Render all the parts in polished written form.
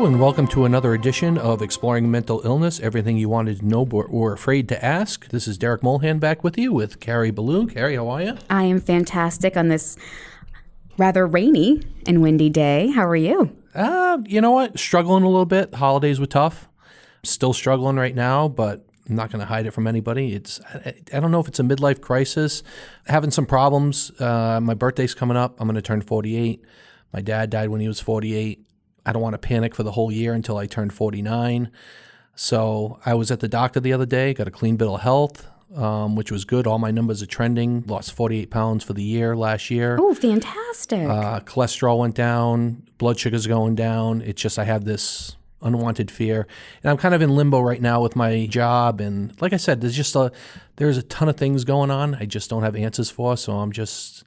and welcome to another edition of Exploring Mental Illness, everything you wanted to know but were afraid to ask. This is Derek Mulhan back with you with Carrie Ballou. Carrie, how are you? I am fantastic on this rather rainy and windy day. How are you? You know what? Struggling a little bit. Holidays were tough. Still struggling right now, but I'm not going to hide it from anybody. I don't know if it's a midlife crisis. Having some problems. My birthday's coming up. I'm going to turn 48. My dad died when he was 48. I don't want to panic for the whole year until I turn 49. So I was at the doctor the other day, got a clean bill of health, which was good. All my numbers are trending. Lost 48 pounds for the year last year. Oh, fantastic. Cholesterol went down. Blood sugar's going down. It's just I have this unwanted fear. And I'm kind of in limbo right now with my job. And like I said, there's a ton of things going on I just don't have answers for. So I'm just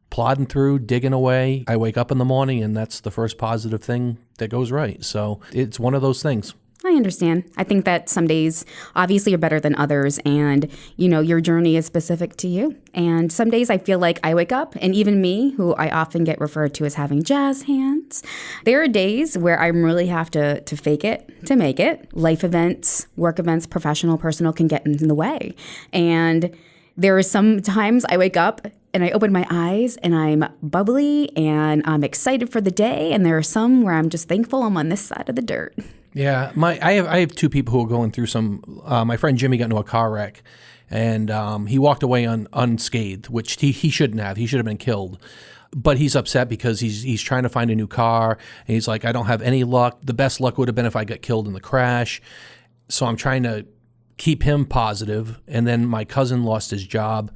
plodding through, digging away. I wake up in the morning and that's the first positive thing that goes right. So it's one of those things. I understand. I think that some days obviously are better than others, and your journey is specific to you. And some days I feel like I wake up, and even me, who I often get referred to as having jazz hands, there are days where I really have to fake it to make it. Life events, work events, professional, personal can get in the way. And there are some times I wake up and I open my eyes and I'm bubbly and I'm excited for the day. And there are some where I'm just thankful I'm on this side of the dirt. Yeah, I have two people who are going through some. My friend Jimmy got into a car wreck, and he walked away unscathed, which he shouldn't have. He should have been killed. But he's upset because he's trying to find a new car, and he's like, I don't have any luck. The best luck would have been if I got killed in the crash. So I'm trying to keep him positive. And then my cousin lost his job,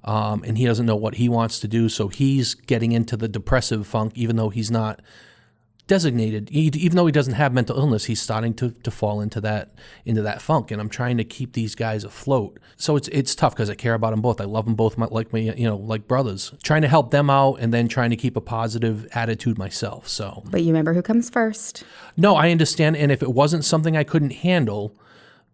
and he doesn't know what he wants to do. So he's getting into the depressive funk, even though he's not designated, even though he doesn't have mental illness, he's starting to fall into that funk, and I'm trying to keep these guys afloat. So it's tough because I care about them both. I love them both like brothers. Trying to help them out and then trying to keep a positive attitude myself. So, but you remember who comes first? No, I understand. And if it wasn't something I couldn't handle,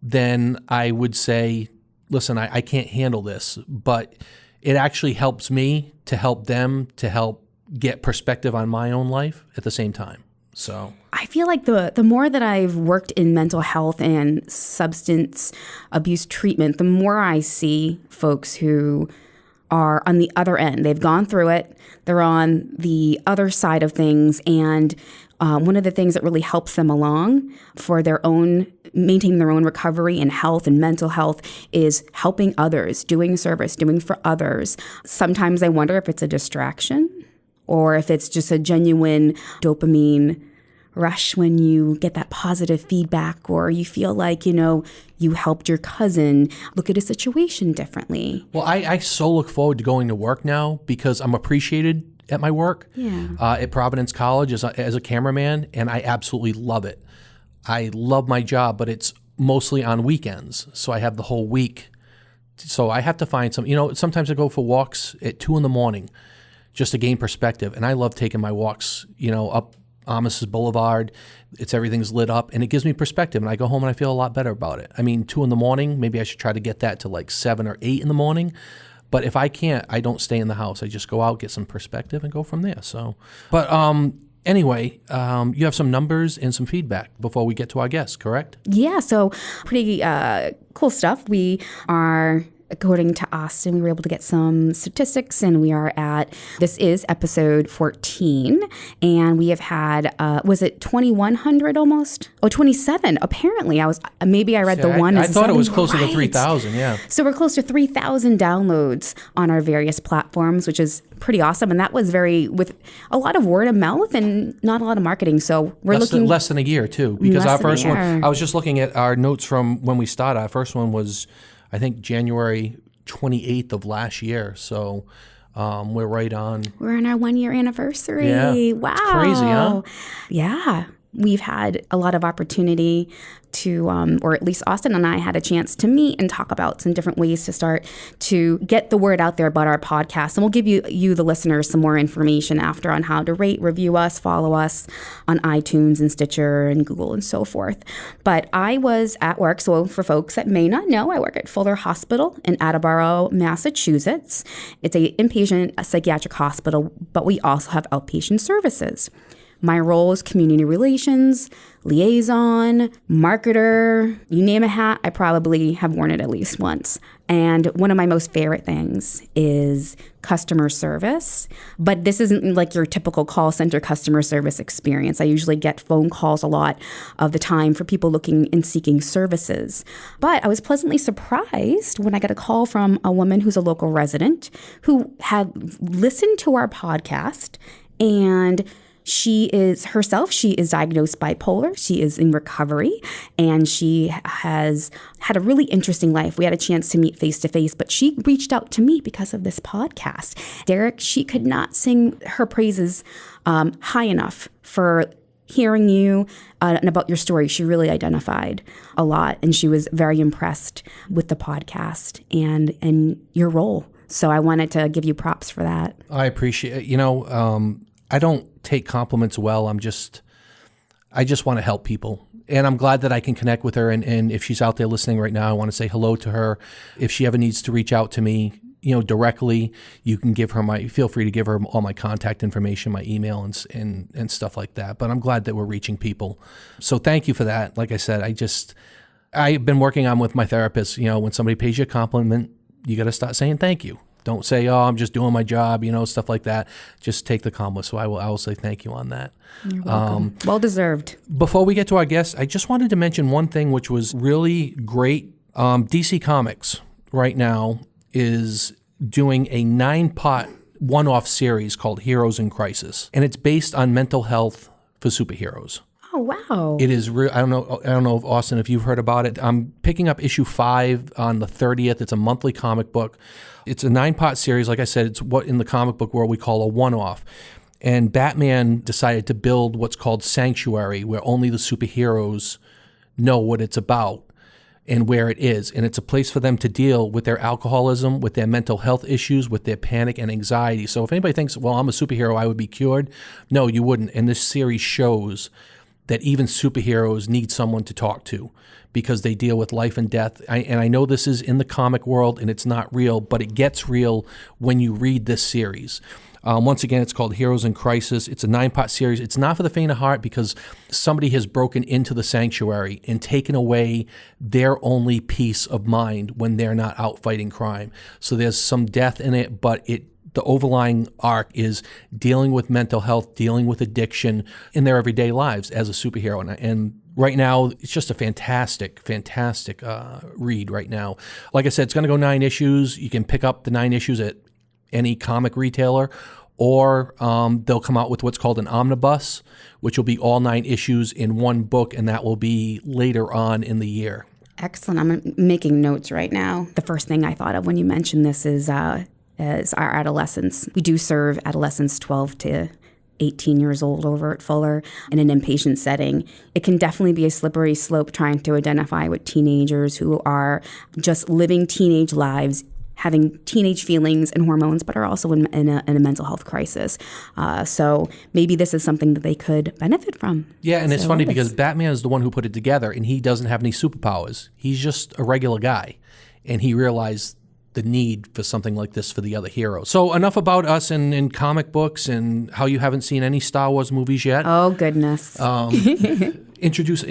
then I would say, listen, I can't handle this. But it actually helps me to help them to help get perspective on my own life at the same time. So I feel like the more that I've worked in mental health and substance abuse treatment, the more I see folks who are on the other end. They've gone through it. They're on the other side of things. And one of the things that really helps them along for maintaining their own recovery and health and mental health is helping others, doing service, doing for others. Sometimes I wonder if it's a distraction, or if it's just a genuine dopamine rush when you get that positive feedback, or you feel like, you helped your cousin look at a situation differently. Well, I so look forward to going to work now because I'm appreciated at my work. Yeah. At Providence College as a cameraman, and I absolutely love it. I love my job, but it's mostly on weekends, so I have the whole week. So I have to find sometimes I go for walks at 2 a.m. just to gain perspective. And I love taking my walks, up Amos Boulevard. Everything's lit up and it gives me perspective. And I go home and I feel a lot better about it. I mean, 2 a.m, maybe I should try to get that to like 7 or 8 a.m. But if I can't, I don't stay in the house. I just go out, get some perspective and go from there. So, but anyway, you have some numbers and some feedback before we get to our guests, correct? Yeah. So pretty cool stuff. We are, according to Austin, we were able to get some statistics, and this is episode 14, and we have had, was it 2,100 almost? Oh, 27, apparently. I read the one. I thought it was closer to 3,000, yeah. So we're close to 3,000 downloads on our various platforms, which is pretty awesome, and that was with a lot of word of mouth and not a lot of marketing, so we're looking... Less than a year, too, because our first one, I was just looking at our notes from when we started. Our first one was, I think, January 28th of last year. So we're right on. We're on our 1-year anniversary. Yeah. Wow. It's crazy, huh? Yeah. We've had a lot of opportunity to, or at least Austin and I had a chance to meet and talk about some different ways to start to get the word out there about our podcast. And we'll give you the listeners, some more information after on how to rate, review us, follow us on iTunes and Stitcher and Google and so forth. But I was at work. So for folks that may not know, I work at Fuller Hospital in Attleboro, Massachusetts. It's an inpatient psychiatric hospital, but we also have outpatient services. My role is community relations, liaison, marketer, you name a hat, I probably have worn it at least once. And one of my most favorite things is customer service. But this isn't like your typical call center customer service experience. I usually get phone calls a lot of the time for people looking and seeking services. But I was pleasantly surprised when I got a call from a woman who's a local resident who had listened to our podcast, and she is diagnosed bipolar. She is in recovery, and she has had a really interesting life. We had a chance to meet face to face, but she reached out to me because of this podcast. Derek, she could not sing her praises high enough for hearing you and about your story. She really identified a lot, and she was very impressed with the podcast and your role. So I wanted to give you props for that. I appreciate it. I don't take compliments well. I just want to help people. And I'm glad that I can connect with her. And if she's out there listening right now, I want to say hello to her. If she ever needs to reach out to me, directly, you can feel free to give her all my contact information, my email and stuff like that. But I'm glad that we're reaching people. So thank you for that. Like I said, I've been working on with my therapist, when somebody pays you a compliment, you got to start saying thank you. Don't say, oh, I'm just doing my job, stuff like that. Just take the compliment. So I will say thank you on that. You're welcome. Well deserved. Before we get to our guests, I just wanted to mention one thing which was really great. DC Comics right now is doing a 9-part one-off series called Heroes in Crisis. And it's based on mental health for superheroes. Oh, wow. It is real. I don't know if Austin, if you've heard about it. I'm picking up issue 5 on the 30th. It's a monthly comic book. It's a 9-part series. Like I said, it's what in the comic book world we call a one-off. And Batman decided to build what's called Sanctuary, where only the superheroes know what it's about and where it is. And it's a place for them to deal with their alcoholism, with their mental health issues, with their panic and anxiety. So if anybody thinks, well, I'm a superhero, I would be cured. No, you wouldn't. And this series shows that even superheroes need someone to talk to because they deal with life and death. And I know this is in the comic world and it's not real, but it gets real when you read this series. Once again, it's called Heroes in Crisis. It's a 9-part series. It's not for the faint of heart because somebody has broken into the sanctuary and taken away their only peace of mind when they're not out fighting crime. So there's some death in it, but the overlying arc is dealing with mental health, dealing with addiction in their everyday lives as a superhero. And right now, it's just a fantastic read right now. Like I said, it's going to go 9 issues. You can pick up the 9 issues at any comic retailer, or they'll come out with what's called an omnibus, which will be all 9 issues in one book, and that will be later on in the year. Excellent. I'm making notes right now. The first thing I thought of when you mentioned this is our adolescents. We do serve adolescents 12 to 18 years old over at Fuller in an inpatient setting. It can definitely be a slippery slope trying to identify with teenagers who are just living teenage lives, having teenage feelings and hormones, but are also in a mental health crisis. So maybe this is something that they could benefit from. Yeah, and it's funny because Batman is the one who put it together, and he doesn't have any superpowers. He's just a regular guy, and he realized the need for something like this for the other heroes. So enough about us and comic books and how you haven't seen any Star Wars movies yet. Oh, goodness. Introduce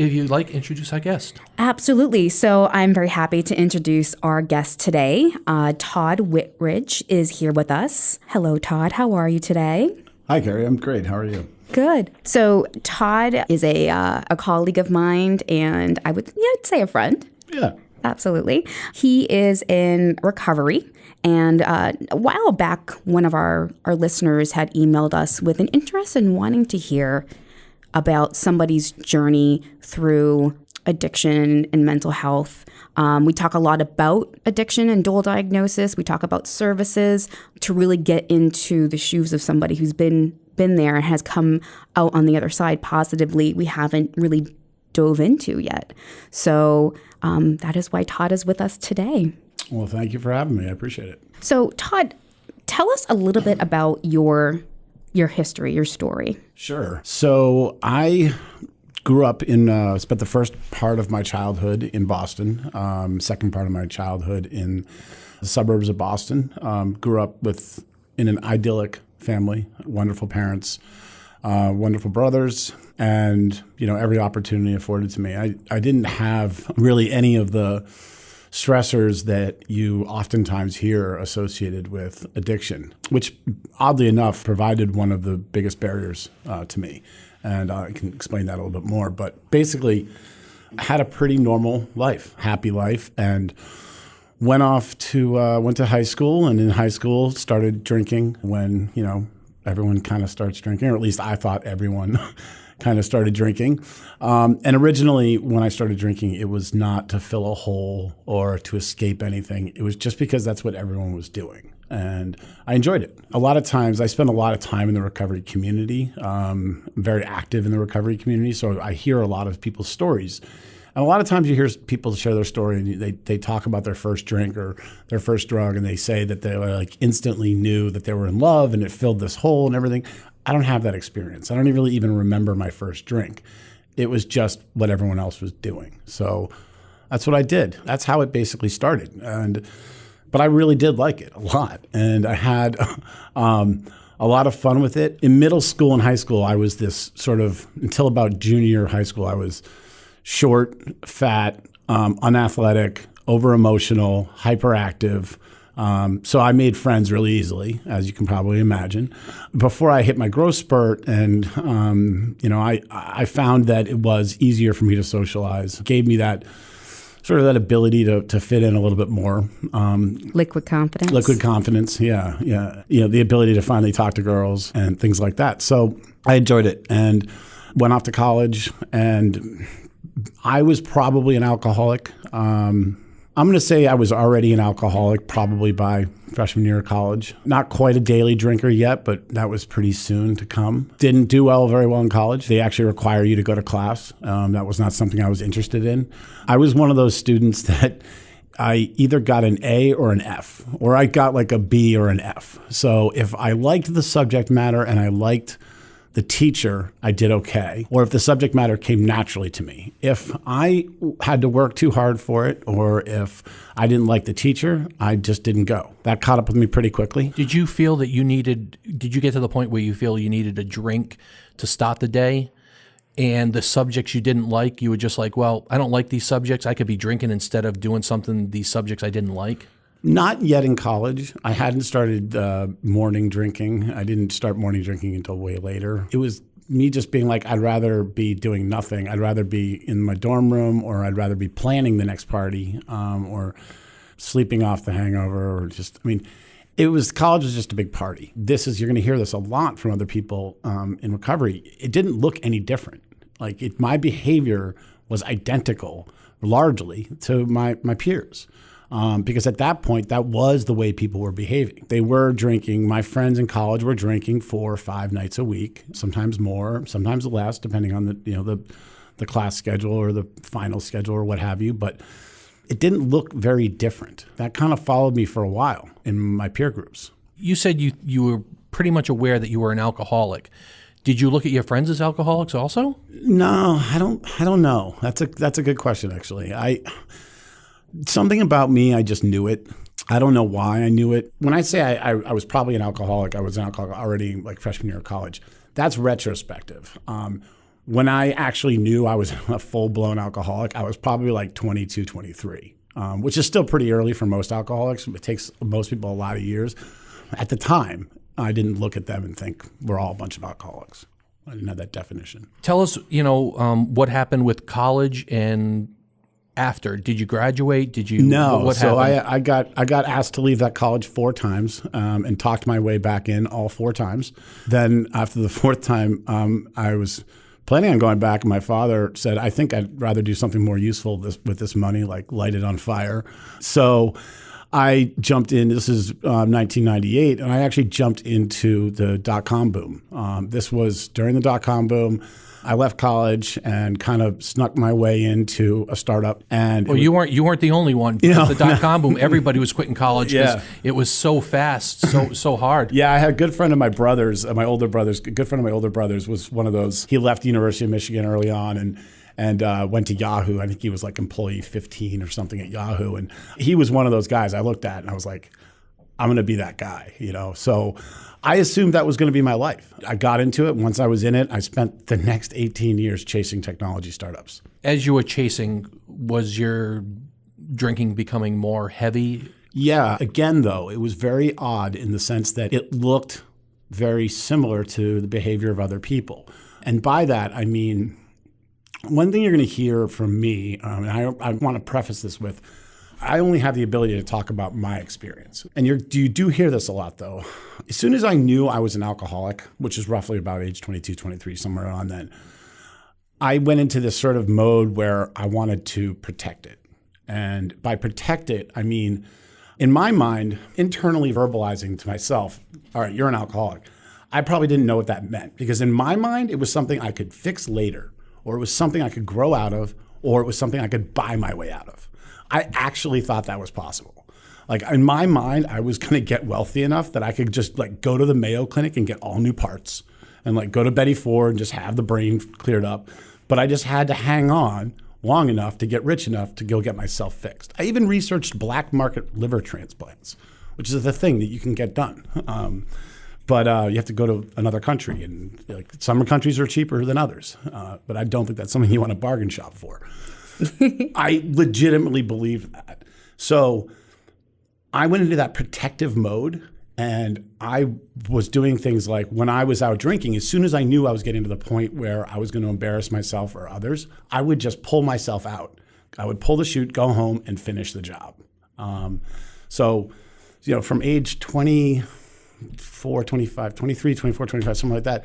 our guest. Absolutely. So I'm very happy to introduce our guest today. Todd Whitridge is here with us. Hello, Todd. How are you today? Hi, Carrie. I'm great. How are you? Good. So Todd is a colleague of mine, and I'd say a friend. Yeah. Absolutely. He is in recovery. And a while back, one of our listeners had emailed us with an interest in wanting to hear about somebody's journey through addiction and mental health. We talk a lot about addiction and dual diagnosis. We talk about services to really get into the shoes of somebody who's been there and has come out on the other side positively. We haven't really dove into yet. So that is why Todd is with us today. Well, thank you for having me. I appreciate it. So Todd, tell us a little bit about your history, your story. Sure. So I grew up spent the first part of my childhood in Boston, second part of my childhood in the suburbs of Boston. Grew up in an idyllic family, wonderful parents. wonderful brothers, and every opportunity afforded to me. I didn't have really any of the stressors that you oftentimes hear associated with addiction, which oddly enough provided one of the biggest barriers to me. And I can explain that a little bit more. But basically, I had a pretty normal life, happy life, and went to high school, and in high school started drinking when, everyone kind of starts drinking, or at least I thought everyone kind of started drinking. And originally, when I started drinking, it was not to fill a hole or to escape anything. It was just because that's what everyone was doing. And I enjoyed it. A lot of times, I spend a lot of time in the recovery community. I'm very active in the recovery community, so I hear a lot of people's stories. And a lot of times you hear people share their story, and they talk about their first drink or their first drug, and they say that they instantly knew that they were in love and it filled this hole and everything. I don't have that experience. I don't really even remember my first drink. It was just what everyone else was doing. So that's what I did. That's how it basically started. But I really did like it a lot. And I had a lot of fun with it. In middle school and high school, I was this sort of, until about junior year of high school, I was short, fat, unathletic, over-emotional, hyperactive. So I made friends really easily, as you can probably imagine. Before I hit my growth spurt, and I found that it was easier for me to socialize. It gave me that sort of that ability to fit in a little bit more. Liquid confidence. Liquid confidence, yeah. The ability to finally talk to girls and things like that. So I enjoyed it and went off to college, and I was probably an alcoholic. I'm going to say I was already an alcoholic probably by freshman year of college. Not quite a daily drinker yet, but that was pretty soon to come. Didn't do very well in college. They actually require you to go to class. That was not something I was interested in. I was one of those students that I either got an A or an F, or I got like a B or an F. So if I liked the subject matter and I liked the teacher, I did okay. Or if the subject matter came naturally to me. If I had to work too hard for it, or if I didn't like the teacher, I just didn't go. That caught up with me pretty quickly. Did you feel that did you get to the point where you feel you needed a drink to start the day? And the subjects you didn't like, you were just like, well, I don't like these subjects. I could be drinking instead of doing something, these subjects I didn't like? Not yet in college. I hadn't started morning drinking. I didn't start morning drinking until way later. It was me just being like, I'd rather be doing nothing. I'd rather be in my dorm room, or I'd rather be planning the next party, or sleeping off the hangover, or college was just a big party. You're going to hear this a lot from other people in recovery. It didn't look any different. My behavior was identical largely to my peers. Because at that point, that was the way people were behaving. They were drinking. My friends in college were drinking 4 or 5 nights a week, sometimes more, sometimes less, depending on the class schedule or the final schedule or what have you. But it didn't look very different. That kind of followed me for a while in my peer groups. You said you were pretty much aware that you were an alcoholic. Did you look at your friends as alcoholics also? No, I don't know. That's a good question, actually. Something about me, I just knew it. I don't know why I knew it. When I say I was probably an alcoholic, I was an alcoholic already like freshman year of college. That's retrospective. When I actually knew I was a full-blown alcoholic, I was probably like 22, 23, which is still pretty early for most alcoholics. It takes most people a lot of years. At the time, I didn't look at them and think we're all a bunch of alcoholics. I didn't have that definition. Tell us, what happened with college and after. Did you graduate? Did you? No. What so happened? I got asked to leave that college 4 times and talked my way back in all 4 times. Then after the 4th time, I was planning on going back, and my father said, I think I'd rather do something more useful with this money, like light it on fire. So I jumped in. This is 1998, and I actually jumped into the dot-com boom. This was during the dot-com boom. I left college and kind of snuck my way into a startup. And you weren't the only one. Because the dot-com boom, everybody was quitting college because it was so fast, so hard. Yeah, I had a good friend of my brother's, good friend of my older brothers was one of those. He left the University of Michigan early on and went to Yahoo. I think he was like employee 15 or something at Yahoo. And he was one of those guys I looked at and I was like, I'm going to be that guy, So I assumed that was going to be my life. I got into it. Once I was in it, I spent the next 18 years chasing technology startups. As you were chasing, was your drinking becoming more heavy? Yeah. Again, though, it was very odd in the sense that it looked very similar to the behavior of other people. And by that, I mean, one thing you're going to hear from me, and I want to preface this with, I only have the ability to talk about my experience. And you do hear this a lot, though. As soon as I knew I was an alcoholic, which is roughly about age 22, 23, somewhere around then, I went into this sort of mode where I wanted to protect it. And by protect it, I mean, in my mind, internally verbalizing to myself, all right, you're an alcoholic. I probably didn't know what that meant because in my mind, it was something I could fix later, or it was something I could grow out of, or it was something I could buy my way out of. I actually thought that was possible. Like in my mind, I was going to get wealthy enough that I could just like go to the Mayo Clinic and get all new parts and like go to Betty Ford and just have the brain cleared up. But I just had to hang on long enough to get rich enough to go get myself fixed. I even researched black market liver transplants, which is the thing that you can get done. But you have to go to another country, and like, some countries are cheaper than others. But I don't think that's something you want to bargain shop for. I legitimately believe that. So I went into that protective mode, and I was doing things like when I was out drinking, as soon as I knew I was getting to the point where I was going to embarrass myself or others, I would just pull myself out. I would pull the chute, go home, and finish the job. So from age 24, 25, 23, 24, 25, something like that,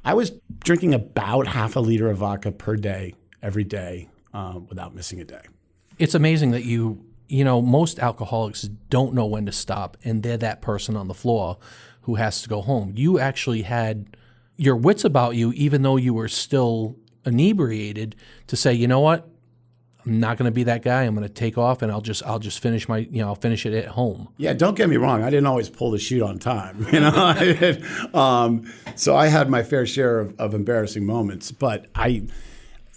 I was drinking about half a liter of vodka per day, every day, without missing a day. It's amazing that most alcoholics don't know when to stop, and they're that person on the floor who has to go home. You actually had your wits about you, even though you were still inebriated, to say, you know what, I'm not going to be that guy. I'm going to take off, and I'll just finish I'll finish it at home. Yeah, don't get me wrong. I didn't always pull the chute on time. So I had my fair share of embarrassing moments, but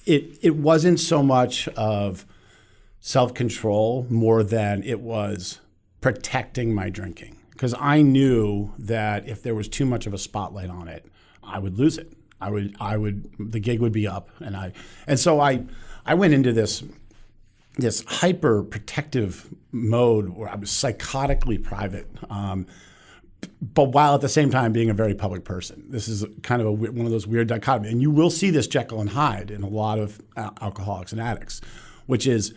it wasn't so much of self-control more than it was protecting my drinking, because I knew that if there was too much of a spotlight on it, I would lose it. The gig would be up, and so I went into this hyper protective mode where I was psychotically private, but while at the same time being a very public person. This is kind of one of those weird dichotomies, and you will see this Jekyll and Hyde in a lot of alcoholics and addicts, which is,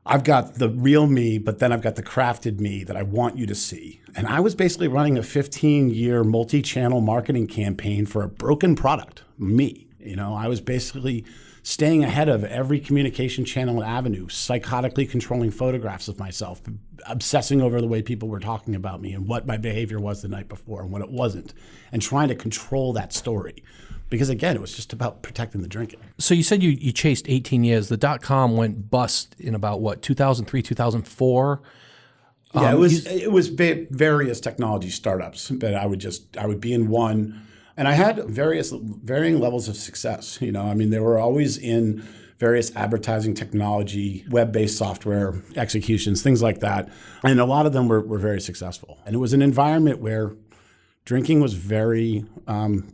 I've got the real me, but then I've got the crafted me that I want you to see. And I was basically running a 15-year multi-channel marketing campaign for a broken product, me. I was basically staying ahead of every communication channel and avenue, psychotically controlling photographs of myself, obsessing over the way people were talking about me and what my behavior was the night before and what it wasn't, and trying to control that story. Because again, it was just about protecting the drinking. So you said you chased 18 years. The .com went bust in about 2003, 2004? Yeah, it was various technology startups that I would be in one, and I had varying levels of success. They were always in various advertising technology, web-based software executions, things like that. And a lot of them were very successful. And it was an environment where drinking was very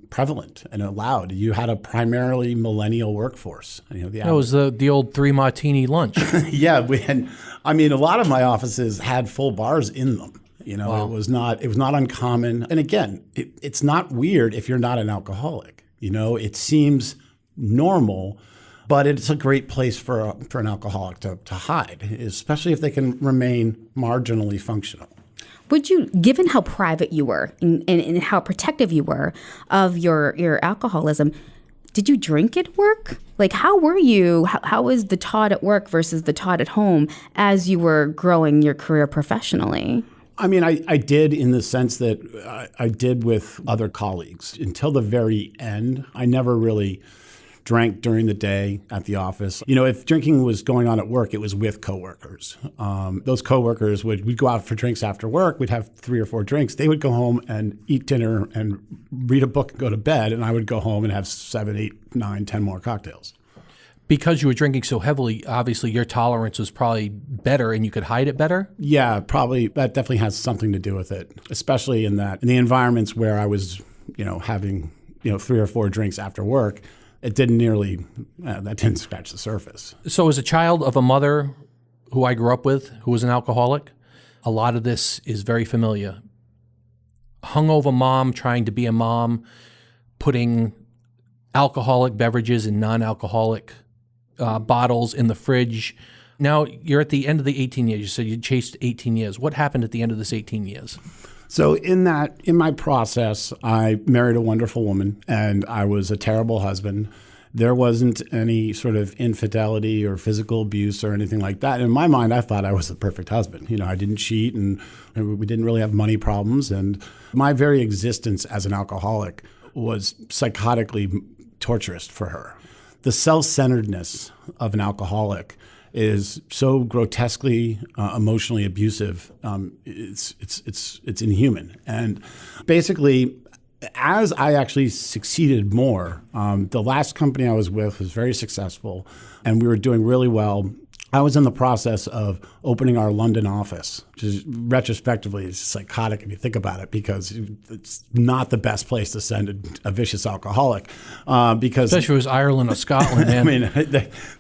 prevalent and allowed. You had a primarily millennial workforce. That was the old 3-martini lunch. Yeah, a lot of my offices had full bars in them. Wow. It was not uncommon. And again, it's not weird if you're not an alcoholic. It seems normal, but it's a great place for an alcoholic to hide, especially if they can remain marginally functional. Would you, given how private you were and how protective you were of your alcoholism, did you drink at work? Like, how were you? How was the Todd at work versus the Todd at home as you were growing your career professionally? I did in the sense that I did with other colleagues. Until the very end, I never really drank during the day at the office. If drinking was going on at work, it was with coworkers. Those coworkers we'd go out for drinks after work. We'd have 3 or 4 drinks. They would go home and eat dinner and read a book and go to bed. And I would go home and have 7, 8, 9, 10 more cocktails. Because you were drinking so heavily, obviously your tolerance was probably better and you could hide it better? Yeah, probably. That definitely has something to do with it, especially in the environments where I was, having, 3 or 4 drinks after work. It didn't that didn't scratch the surface. So as a child of a mother who I grew up with, who was an alcoholic, a lot of this is very familiar. Hungover mom trying to be a mom, putting alcoholic beverages and non-alcoholic bottles in the fridge. Now you're at the end of the 18 years. You said you chased 18 years. What happened at the end of this 18 years? So in my process, I married a wonderful woman, and I was a terrible husband. There wasn't any sort of infidelity or physical abuse or anything like that. In my mind, I thought I was the perfect husband. I didn't cheat, and we didn't really have money problems. And my very existence as an alcoholic was psychotically torturous for her. The self-centeredness of an alcoholic is so grotesquely emotionally abusive. It's inhuman. And basically, as I actually succeeded more, the last company I was with was very successful, and we were doing really well. I was in the process of opening our London office, which is retrospectively is psychotic if you think about it, because it's not the best place to send a vicious alcoholic. Because especially if it was Ireland or Scotland, man. I mean,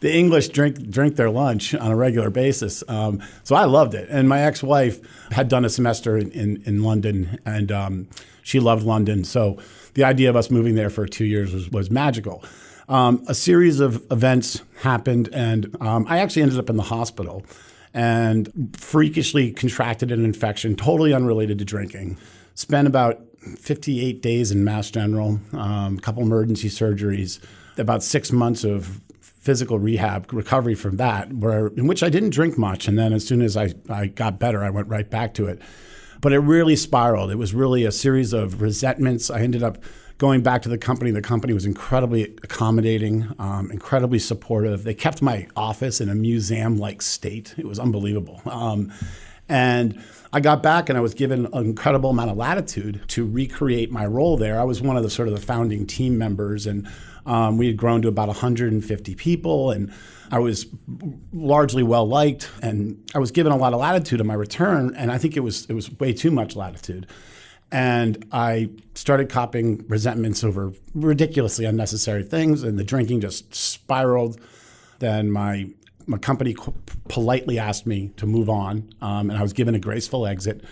the English drink their lunch on a regular basis. So I loved it. And my ex-wife had done a semester in London, and she loved London. So the idea of us moving there for 2 years was magical. A series of events happened, and I actually ended up in the hospital and freakishly contracted an infection totally unrelated to drinking. Spent about 58 days in Mass General, a couple emergency surgeries, about 6 months of physical rehab, recovery from that, in which I didn't drink much. And then as soon as I got better, I went right back to it. But it really spiraled. It was really a series of resentments. I ended up going back to the company. The company was incredibly accommodating, incredibly supportive. They kept my office in a museum-like state. It was unbelievable. And I got back, and I was given an incredible amount of latitude to recreate my role there. I was one of the founding team members, and we had grown to about 150 people, and I was largely well-liked, and I was given a lot of latitude in my return, and I think it was way too much latitude. And I started copping resentments over ridiculously unnecessary things, and the drinking just spiraled. Then my company politely asked me to move on, and I was given a graceful exit,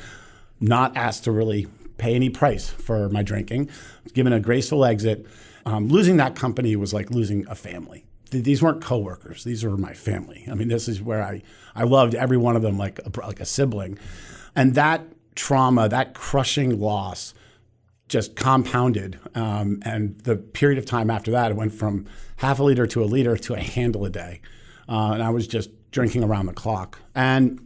not asked to really pay any price for my drinking. I was given a graceful exit. Losing that company was like losing a family. These weren't coworkers. These were my family. I mean, this is where I loved every one of them like a sibling. And that trauma, that crushing loss just compounded. And the period of time after that, it went from half a liter to a liter to a handle a day. And I was just drinking around the clock. And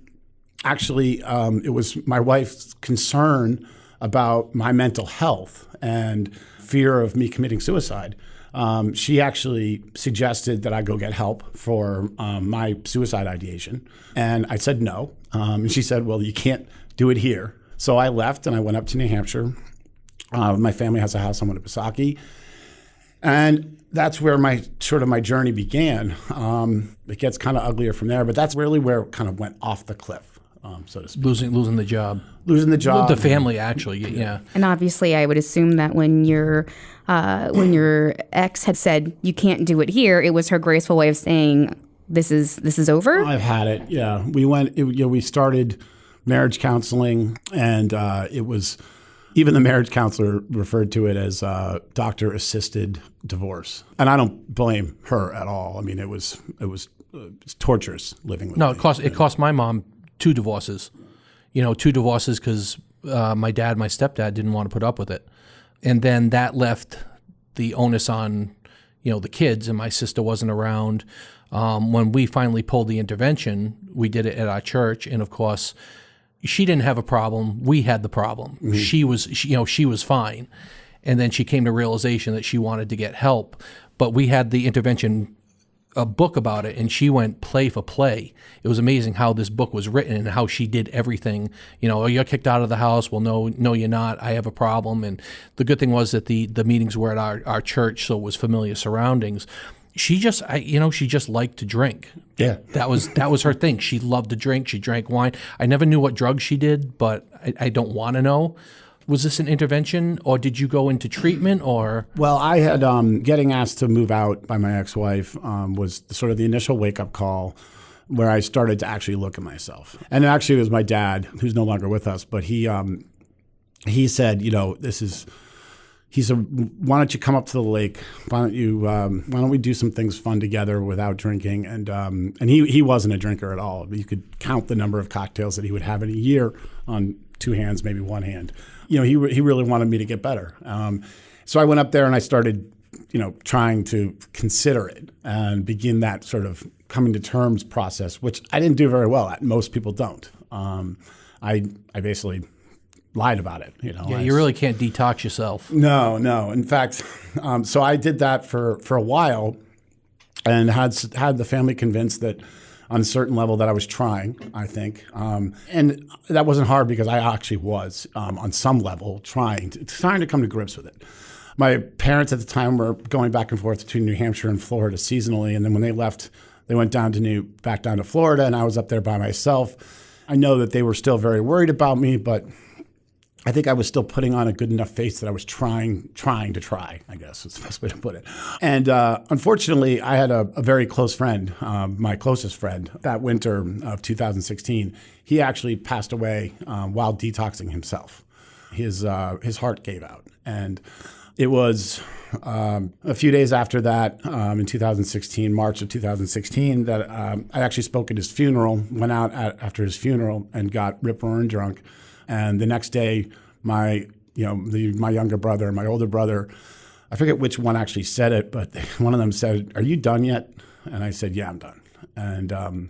actually, it was my wife's concern about my mental health and fear of me committing suicide. She actually suggested that I go get help for my suicide ideation. And I said no. And she said, well, you can't do it here. So I left and I went up to New Hampshire. My family has a house on Winnipesaukee. And that's where my journey began. It gets kind of uglier from there, but that's really where it kind of went off the cliff, so to speak. Losing the job. Losing the job. The family, actually, yeah. And obviously, I would assume that when your ex had said you can't do it here, it was her graceful way of saying this is over. I've had it. Yeah, we started marriage counseling, and it was. Even the marriage counselor referred to it as doctor-assisted divorce, and I don't blame her at all. I mean, it was torturous living with me. It cost my mom 2 divorces. 2 divorces because my dad, my stepdad, didn't want to put up with it, and then that left the onus on the kids, and my sister wasn't around. When we finally pulled the intervention, we did it at our church, and of course, she didn't have a problem. We had the problem. Mm-hmm. She was fine. And then she came to realization that she wanted to get help. But we had the intervention, a book about it, and she went play for play. It was amazing how this book was written and how she did everything. You're kicked out of the house. Well, no, you're not. I have a problem. And the good thing was that the meetings were at our church, so it was familiar surroundings. she just, she just liked to drink. Yeah. That was her thing. She loved to drink. She drank wine. I never knew what drugs she did, but I don't want to know. Was this an intervention, or did you go into treatment, or? Well, I had getting asked to move out by my ex-wife was sort of the initial wake-up call where I started to actually look at myself. And actually it was my dad, who's no longer with us, but he said, he said, why don't you come up to the lake? Why don't we do some things fun together without drinking? And he wasn't a drinker at all. You could count the number of cocktails that he would have in a year on two hands, maybe one hand. He really wanted me to get better. So I went up there and I started, trying to consider it and begin that sort of coming to terms process, which I didn't do very well at. Most people don't. I basically lied about it. Yeah, you really can't detox yourself. No. In fact, so I did that for a while and had the family convinced that on a certain level that I was trying, I think. And that wasn't hard because I actually was, on some level, trying to come to grips with it. My parents at the time were going back and forth between New Hampshire and Florida seasonally. And then when they left, they went back down to Florida, and I was up there by myself. I know that they were still very worried about me, but I think I was still putting on a good enough face that I was trying to try, I guess is the best way to put it. And unfortunately, I had a very close friend, my closest friend, that winter of 2016. He actually passed away while detoxing himself. His heart gave out. And it was a few days after that, in 2016, March of 2016, that I actually spoke at his funeral, went out after his funeral and got rip-roaring drunk. And the next day, my younger brother and my older brother, I forget which one actually said it, but one of them said, "Are you done yet?" And I said, "Yeah, I'm done." And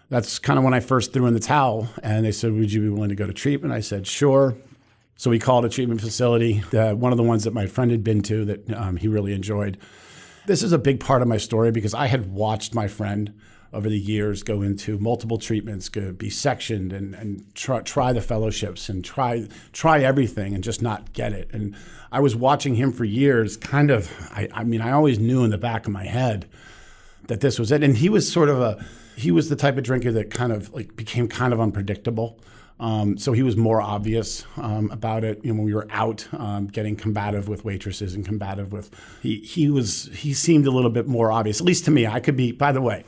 that's kind of when I first threw in the towel. And they said, "Would you be willing to go to treatment?" I said, "Sure." So we called a treatment facility, one of the ones that my friend had been to that he really enjoyed. This is a big part of my story because I had watched my friend over the years go into multiple treatments, be sectioned and try the fellowships and try everything and just not get it. And I was watching him for years, kind of, I always knew in the back of my head that this was it. And he was he was the type of drinker that kind of became kind of unpredictable. So he was more obvious about it. When we were out getting combative with waitresses and combative with, he seemed a little bit more obvious, at least to me. I could be, by the way,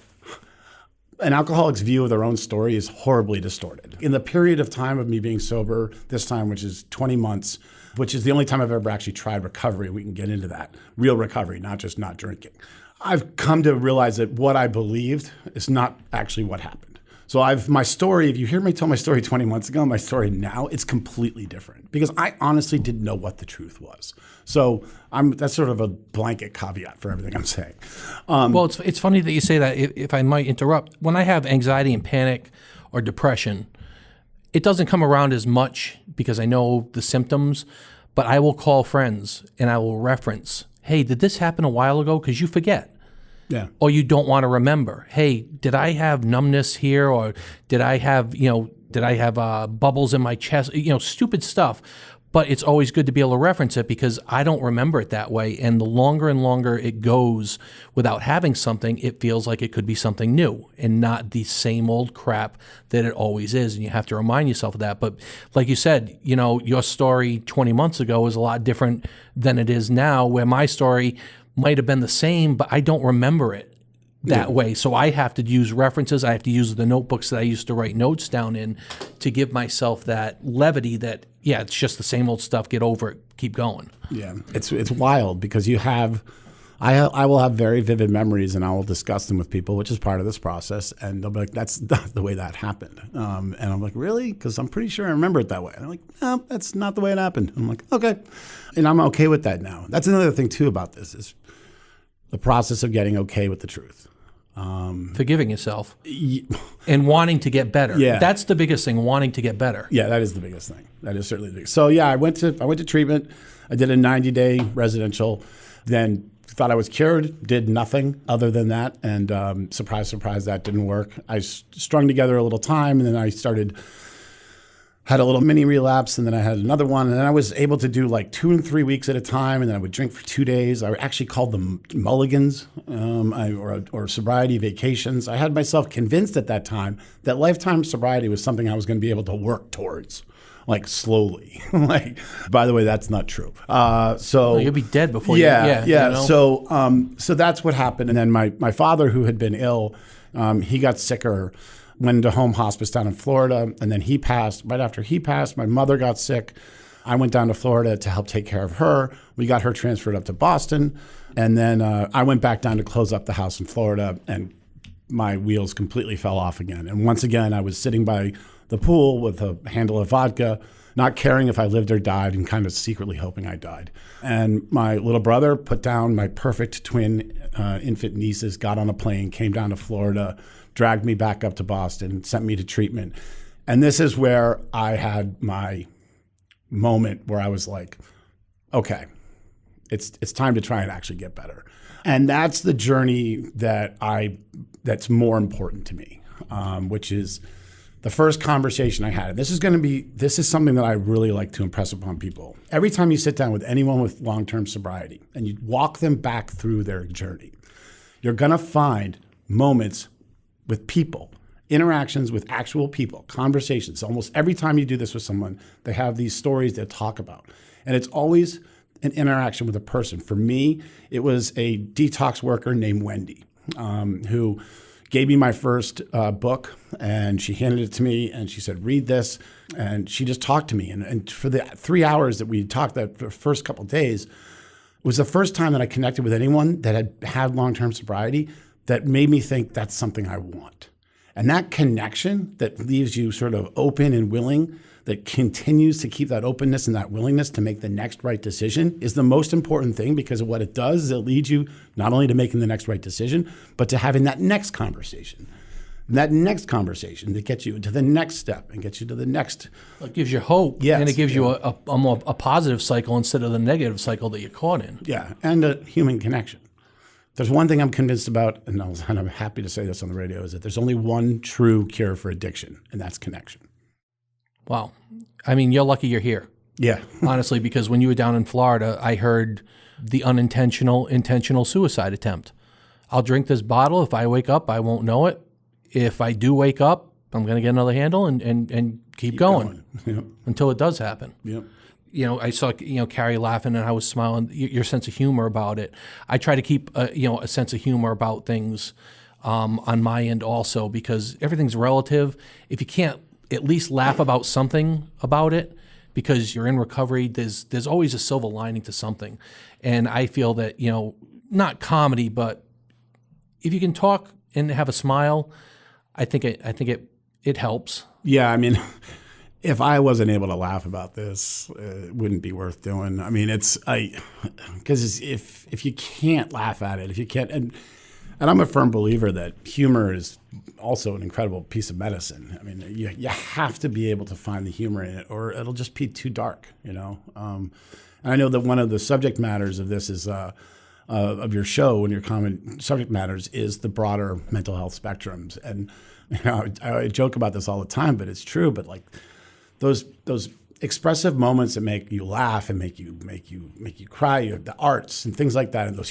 an alcoholic's view of their own story is horribly distorted. In the period of time of me being sober, this time, which is 20 months, which is the only time I've ever actually tried recovery, we can get into that, real recovery, not just not drinking. I've come to realize that what I believed is not actually what happened. So my story, if you hear me tell my story 20 months ago, my story now, it's completely different because I honestly didn't know what the truth was. So that's sort of a blanket caveat for everything I'm saying. Well, it's funny that you say that, if I might interrupt. When I have anxiety and panic or depression, it doesn't come around as much because I know the symptoms, but I will call friends and I will reference, "Hey, did this happen a while ago?" Because you forget. Yeah. Or you don't want to remember. Hey, did I have numbness here, or did I have bubbles in my chest? Stupid stuff. But it's always good to be able to reference it because I don't remember it that way. And the longer and longer it goes without having something, it feels like it could be something new and not the same old crap that it always is. And you have to remind yourself of that. But like you said, your story 20 months ago was a lot different than it is now, where my story might have been the same, but I don't remember it that way. So I have to use references. I have to use the notebooks that I used to write notes down in to give myself that levity that, it's just the same old stuff. Get over it. Keep going. Yeah. It's wild because I will have very vivid memories and I will discuss them with people, which is part of this process. And they'll be like, "That's not the way that happened." And I'm like, "Really?" Because I'm pretty sure I remember it that way. And they're like, "No, that's not the way it happened." I'm like, "Okay." And I'm okay with that now. That's another thing too about this is the process of getting okay with the truth. Forgiving yourself and wanting to get better. Yeah. That's the biggest thing, wanting to get better. Yeah, that is the biggest thing. That is certainly the biggest. So yeah, I went to treatment. I did a 90-day residential, then thought I was cured, did nothing other than that. And surprise, surprise, that didn't work. I strung together a little time and then I started had a little mini relapse, and then I had another one, and then I was able to do like 2 and 3 weeks at a time, and then I would drink for 2 days. I actually called them mulligans, or sobriety vacations. I had myself convinced at that time that lifetime sobriety was something I was going to be able to work towards, like slowly. Like, by the way, that's not true. So you'll be dead before yeah. you know? So that's what happened, and then my father, who had been ill, he got sicker. Went into home hospice down in Florida, and then he passed. Right after he passed, my mother got sick. I went down to Florida to help take care of her. We got her transferred up to Boston, and then I went back down to close up the house in Florida, and my wheels completely fell off again. And once again, I was sitting by the pool with a handle of vodka, not caring if I lived or died, and kind of secretly hoping I died. And my little brother put down my perfect twin infant nieces, got on a plane, came down to Florida, dragged me back up to Boston, sent me to treatment. And this is where I had my moment where I was like, okay, it's time to try and actually get better. And that's the journey that's more important to me, which is the first conversation I had. And this is something that I really like to impress upon people. Every time you sit down with anyone with long-term sobriety and you walk them back through their journey, you're gonna find moments with people, interactions with actual people, conversations. Almost every time you do this with someone, they have these stories they talk about. And it's always an interaction with a person. For me, it was a detox worker named Wendy, who gave me my first book, and she handed it to me, and she said, read this. And she just talked to me. And for the 3 hours that we talked, that the first couple of days, was the first time that I connected with anyone that had had long-term sobriety that made me think that's something I want. And that connection that leaves you sort of open and willing, that continues to keep that openness and that willingness to make the next right decision, is the most important thing, because what it does is it leads you not only to making the next right decision, but to having that next conversation. And that next conversation that gets you to the next step and gets you to the next. It gives you hope, yes, and it gives you a more positive cycle instead of the negative cycle that you're caught in. Yeah, and a human connection. There's one thing I'm convinced about, and I'm happy to say this on the radio, is that there's only one true cure for addiction, and that's connection. Wow. I mean, you're lucky you're here. Yeah. Honestly, because when you were down in Florida, I heard the intentional suicide attempt. I'll drink this bottle. If I wake up, I won't know it. If I do wake up, I'm going to get another handle and keep going. Yep. Until it does happen. Yep. You know, I saw, Carrie laughing, and I was smiling. Your sense of humor about it. I try to keep, a sense of humor about things on my end also, because everything's relative. If you can't at least laugh about something about it, because you're in recovery, there's always a silver lining to something. And I feel that, not comedy, but if you can talk and have a smile, I think it helps. Yeah, I mean, if I wasn't able to laugh about this, it wouldn't be worth doing. I mean, because if you can't laugh at it, if you can't, and I'm a firm believer that humor is also an incredible piece of medicine. I mean, you have to be able to find the humor in it, or it'll just be too dark, And I know that one of the subject matters of this is of your show, and your common subject matters is the broader mental health spectrums. And I joke about this all the time, but it's true. But like those expressive moments that make you laugh and make you cry, the arts and things like that, and the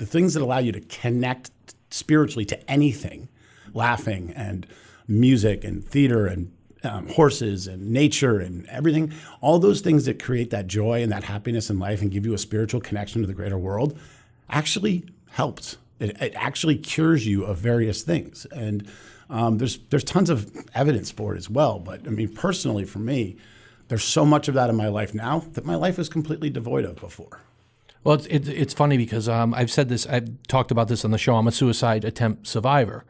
things that allow you to connect spiritually to anything, laughing and music and theater and horses and nature and everything, all those things that create that joy and that happiness in life and give you a spiritual connection to the greater world actually helps. It actually cures you of various things. And there's tons of evidence for it as well. But I mean, personally for me, there's so much of that in my life now that my life was completely devoid of before. Well, it's funny because I've said this, I've talked about this on the show. I'm a suicide attempt survivor.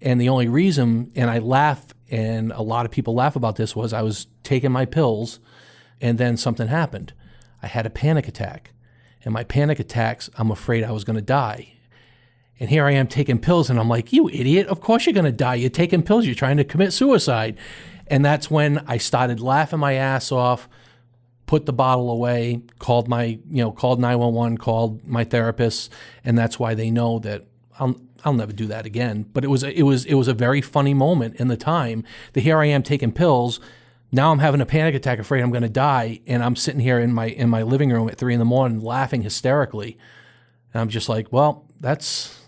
And the only reason, and I laugh, and a lot of people laugh about this, was I was taking my pills and then something happened. I had a panic attack. And my panic attacks, I'm afraid I was going to die. And here I am taking pills, and I'm like, you idiot, of course you're going to die. You're taking pills, you're trying to commit suicide. And that's when I started laughing my ass off, put the bottle away, called 911, called my therapist, and that's why they know that I'll never do that again. But it was a very funny moment in the time that here I am taking pills, Now I'm having a panic attack, afraid I'm going to die, and I'm sitting here in my living room at 3 a.m. laughing hysterically. And I'm just like, well, that's,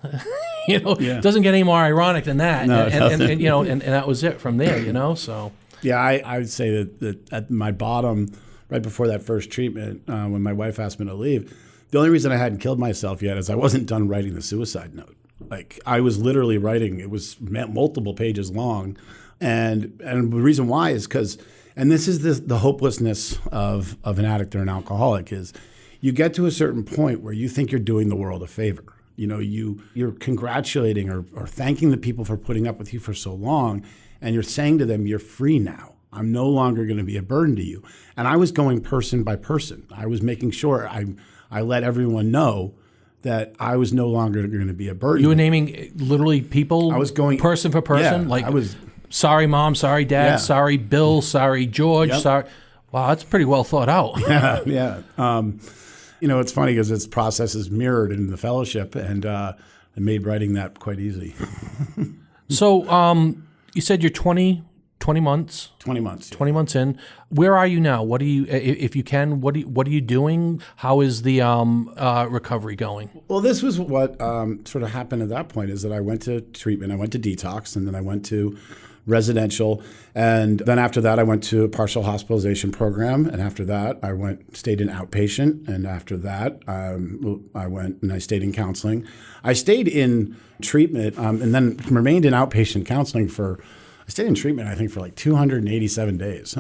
it doesn't get any more ironic than that. No, and that was it from there, so. Yeah, I would say that at my bottom, right before that first treatment, when my wife asked me to leave, the only reason I hadn't killed myself yet is I wasn't done writing the suicide note. Like, I was literally writing, it was multiple pages long. And the reason why is because, and this is the hopelessness of an addict or an alcoholic, is you get to a certain point where you think you're doing the world a favor. You're congratulating or thanking the people for putting up with you for so long, and you're saying to them, you're free now. I'm no longer going to be a burden to you. And I was going person by person. I was making sure I let everyone know that I was no longer going to be a burden. You were naming literally people. I was going person for person. Yeah, I was. Sorry, Mom. Sorry, Dad. Yeah. Sorry, Bill. Sorry, George. Yep. Sorry. Wow, that's pretty well thought out. Yeah. It's funny because this process is mirrored in the fellowship, and it made writing that quite easy. So, you said you're 20 months. 20 months. 20 months in. Where are you now? What do you, if you can, what are you doing? How is the recovery going? Well, this was what sort of happened at that point, is that I went to treatment, I went to detox, and then I went to residential. And then after that, I went to a partial hospitalization program. And after that, I stayed in outpatient. And after that, I went and I stayed in counseling. I stayed in treatment and then remained in outpatient counseling I stayed in treatment, I think, for like 287 days.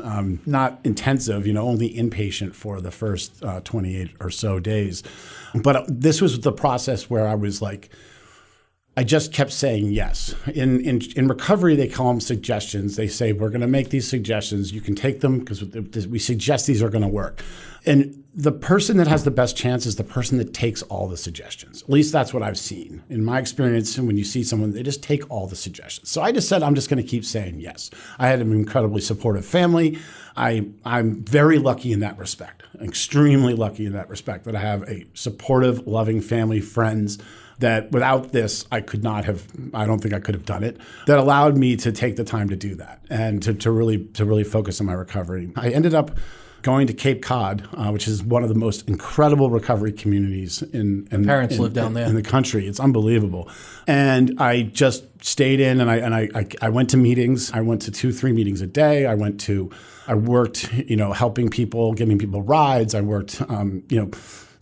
Not intensive, only inpatient for the first 28 or so days. But this was the process where I was like, I just kept saying yes. In recovery, they call them suggestions. They say, we're going to make these suggestions. You can take them because we suggest these are going to work. And the person that has the best chance is the person that takes all the suggestions. At least that's what I've seen. In my experience, when you see someone, they just take all the suggestions. So I just said, I'm just going to keep saying yes. I had an incredibly supportive family. I'm very lucky in that respect, extremely lucky in that respect, that I have a supportive, loving family, friends, that without this, I don't think I could have done it, that allowed me to take the time to do that and to really focus on my recovery. I ended up going to Cape Cod, which is one of the most incredible recovery communities in parents live down there in the country. It's unbelievable. And I just stayed in, and I went to meetings. I went to 2-3 meetings a day. I worked, helping people, giving people rides. I worked,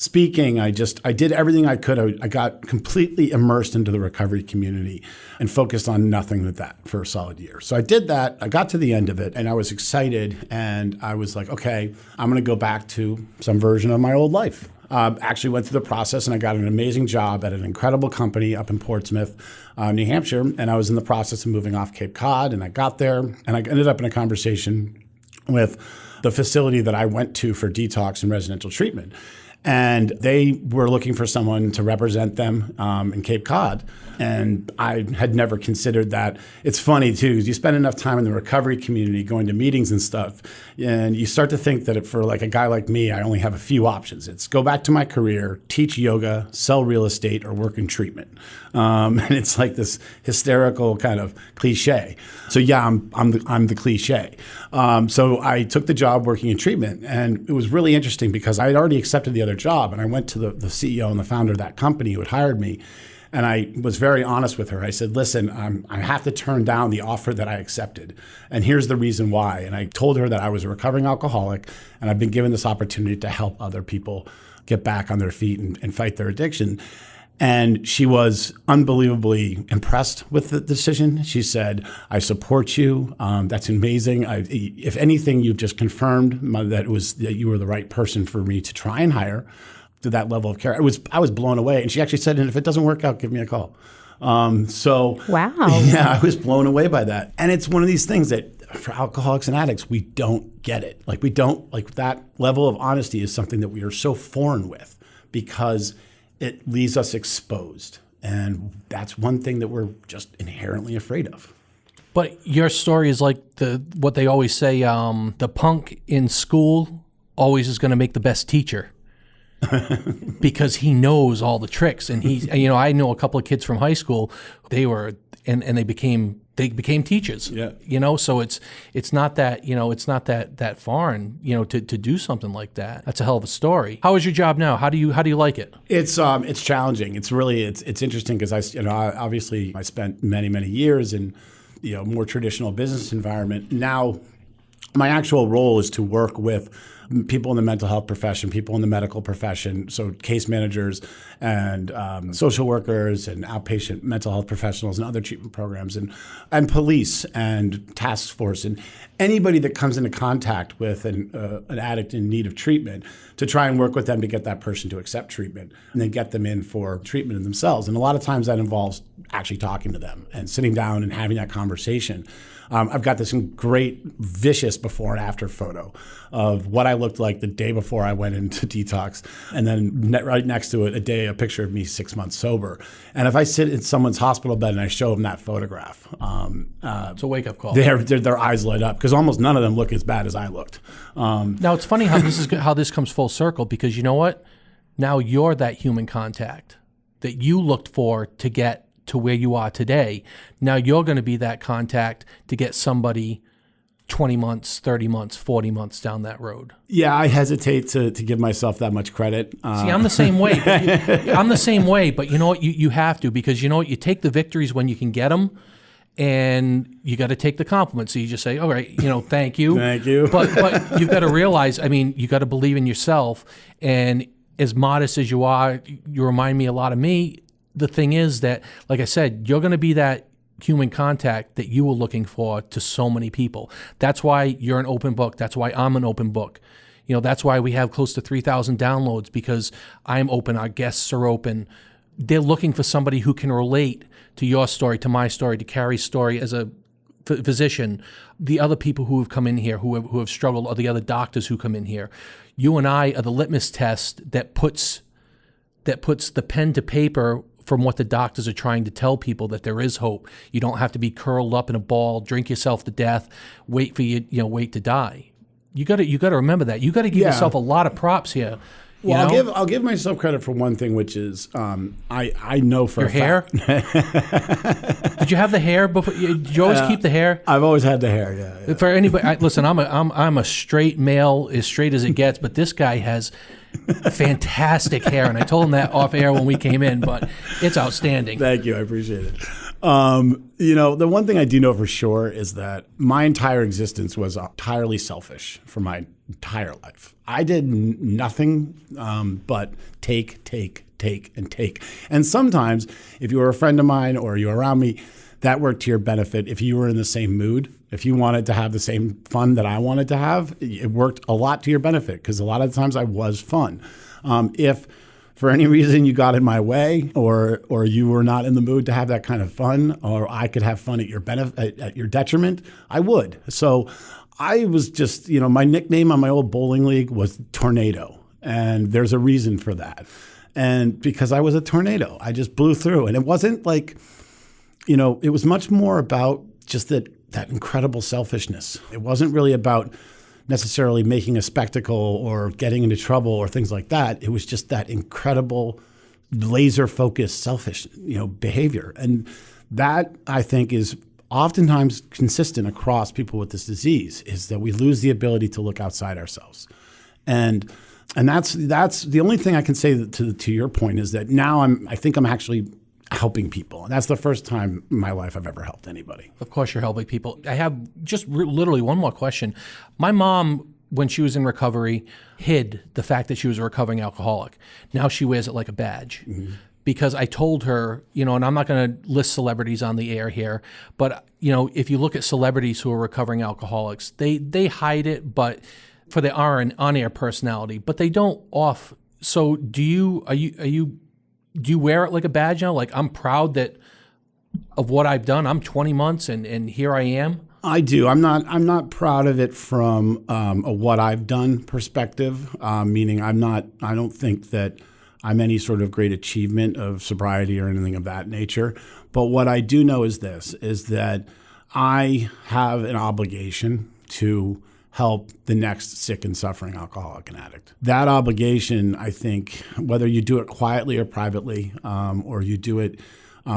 speaking. I did everything I could. I got completely immersed into the recovery community and focused on nothing but that for a solid year. So I did that. I got to the end of it, and I was excited, and I was like, okay, I'm going to go back to some version of my old life. Actually went through the process, and I got an amazing job at an incredible company up in Portsmouth, New Hampshire, and I was in the process of moving off Cape Cod, and I got there, and I ended up in a conversation with the facility that I went to for detox and residential treatment. And they were looking for someone to represent them in Cape Cod. And I had never considered that. It's funny, too, because you spend enough time in the recovery community going to meetings and stuff, and you start to think that for like a guy like me, I only have a few options. It's go back to my career, teach yoga, sell real estate, or work in treatment. And it's like this hysterical kind of cliche. So yeah, I'm the cliche. So I took the job working in treatment, and it was really interesting because I had already accepted the other job, and I went to the CEO and the founder of that company who had hired me. And I was very honest with her. I said, listen, I have to turn down the offer that I accepted. And here's the reason why. And I told her that I was a recovering alcoholic, and I've been given this opportunity to help other people get back on their feet and fight their addiction. And she was unbelievably impressed with the decision. She said, I support you. That's amazing. If anything, you've just confirmed that you were the right person for me to try and hire to that level of care. I was blown away. And she actually said, and if it doesn't work out, give me a call. So wow. Yeah, I was blown away by that. And it's one of these things that for alcoholics and addicts, we don't get it. That level of honesty is something that we are so foreign with because it leaves us exposed. And that's one thing that we're just inherently afraid of. But your story is like what they always say, the punk in school always is going to make the best teacher. Because he knows all the tricks. And I know a couple of kids from high school, they were, and they became they became teachers. Yeah. So it's not that, it's not that foreign, to do something like that. That's a hell of a story. How is your job now? How do you like it? It's challenging. It's really it's interesting because obviously I spent many years in more traditional business environment. Now my actual role is to work with people in the mental health profession, people in the medical profession, so case managers and social workers and outpatient mental health professionals and other treatment programs and police and task force and anybody that comes into contact with an addict in need of treatment to try and work with them to get that person to accept treatment and then get them in for treatment themselves. And a lot of times that involves actually talking to them and sitting down and having that conversation. I've got this great, vicious before and after photo of what I looked like the day before I went into detox, and then right next to it, a picture of me 6 months sober. And if I sit in someone's hospital bed and I show them that photograph, it's a wake-up call. Their eyes light up because almost none of them look as bad as I looked. Now it's funny how this comes full circle, because you know what? Now you're that human contact that you looked for to get to where you are today. Now you're going to be that contact to get somebody 20 months, 30 months, 40 months down that road. Yeah, I hesitate to give myself that much credit. See, I'm the same way. I'm the same way, but you know what? You have to, because you know what? You take the victories when you can get them, and you got to take the compliments. So you just say, all right, thank you. Thank you. But you've got to realize, you got to believe in yourself. And as modest as you are, you remind me a lot of me. The thing is that, like I said, you're going to be that human contact that you were looking for to so many people. That's why you're an open book. That's why I'm an open book. That's why we have close to 3,000 downloads, because I'm open. Our guests are open. They're looking for somebody who can relate to your story, to my story, to Carrie's story as a physician, the other people who have come in here who have struggled, or the other doctors who come in here. You and I are the litmus test that puts the pen to paper from what the doctors are trying to tell people, that there is hope. You don't have to be curled up in a ball, drink yourself to death, wait to die. You got to remember that. You got to give yourself a lot of props here. Well, I'll give myself credit for one thing, which is I know for your hair. Did you have the hair before? Did you always keep the hair? I've always had the hair. Yeah. For anybody, listen, I'm a straight male, as straight as it gets, but this guy has fantastic hair, and I told him that off air when we came in, but it's outstanding. Thank you, I appreciate it. The one thing I do know for sure is that my entire existence was entirely selfish for my entire life. I did nothing but take. And sometimes, if you were a friend of mine or you were around me, that worked to your benefit. If you were in the same mood, if you wanted to have the same fun that I wanted to have, it worked a lot to your benefit, because a lot of times I was fun. If for any reason you got in my way, or you were not in the mood to have that kind of fun, or I could have fun at your at your detriment, I would. So I was just, my nickname on my old bowling league was Tornado, and there's a reason for that. And because I was a tornado, I just blew through, and it wasn't like, it was much more about just that incredible selfishness. It wasn't really about necessarily making a spectacle or getting into trouble or things like that. It was just that incredible laser-focused selfish, behavior. And that, I think, is oftentimes consistent across people with this disease, is that we lose the ability to look outside ourselves. And that's the only thing I can say to your point, is that now I think I'm actually helping people. And that's the first time in my life I've ever helped anybody. Of course you're helping people. I have just literally one more question. My mom, when she was in recovery, hid the fact that she was a recovering alcoholic. Now she wears it like a badge. Mm-hmm. Because I told her, and I'm not going to list celebrities on the air here, but, if you look at celebrities who are recovering alcoholics, they hide it, but for their on-air personality, but they don't off. So do you wear it like a badge now? Like, I'm proud of what I've done. I'm 20 months and here I am. I do. I'm not proud of it from a what I've done perspective. Meaning I don't think that I'm any sort of great achievement of sobriety or anything of that nature. But what I do know is that I have an obligation to help the next sick and suffering alcoholic and addict. That obligation, I think, whether you do it quietly or privately, or you do it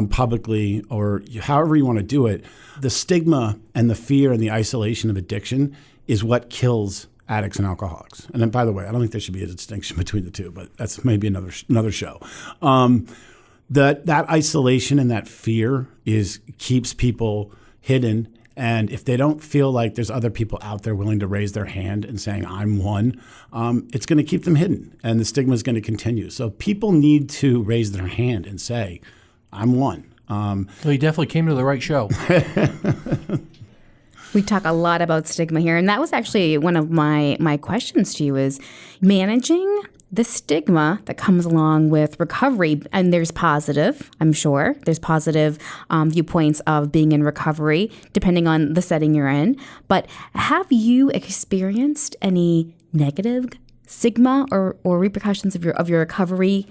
publicly, or however you want to do it, the stigma and the fear and the isolation of addiction is what kills addicts and alcoholics. And then, by the way, I don't think there should be a distinction between the two, but that's maybe another show. That isolation and that fear keeps people hidden. And if they don't feel like there's other people out there willing to raise their hand and saying, I'm one, it's going to keep them hidden. And the stigma is going to continue. So people need to raise their hand and say, I'm one. Well, you definitely came to the right show. We talk a lot about stigma here, and that was actually one of my questions to you is managing the stigma that comes along with recovery. And there's positive, I'm sure, there's positive viewpoints of being in recovery, depending on the setting you're in. But have you experienced any negative stigma or repercussions of your recovery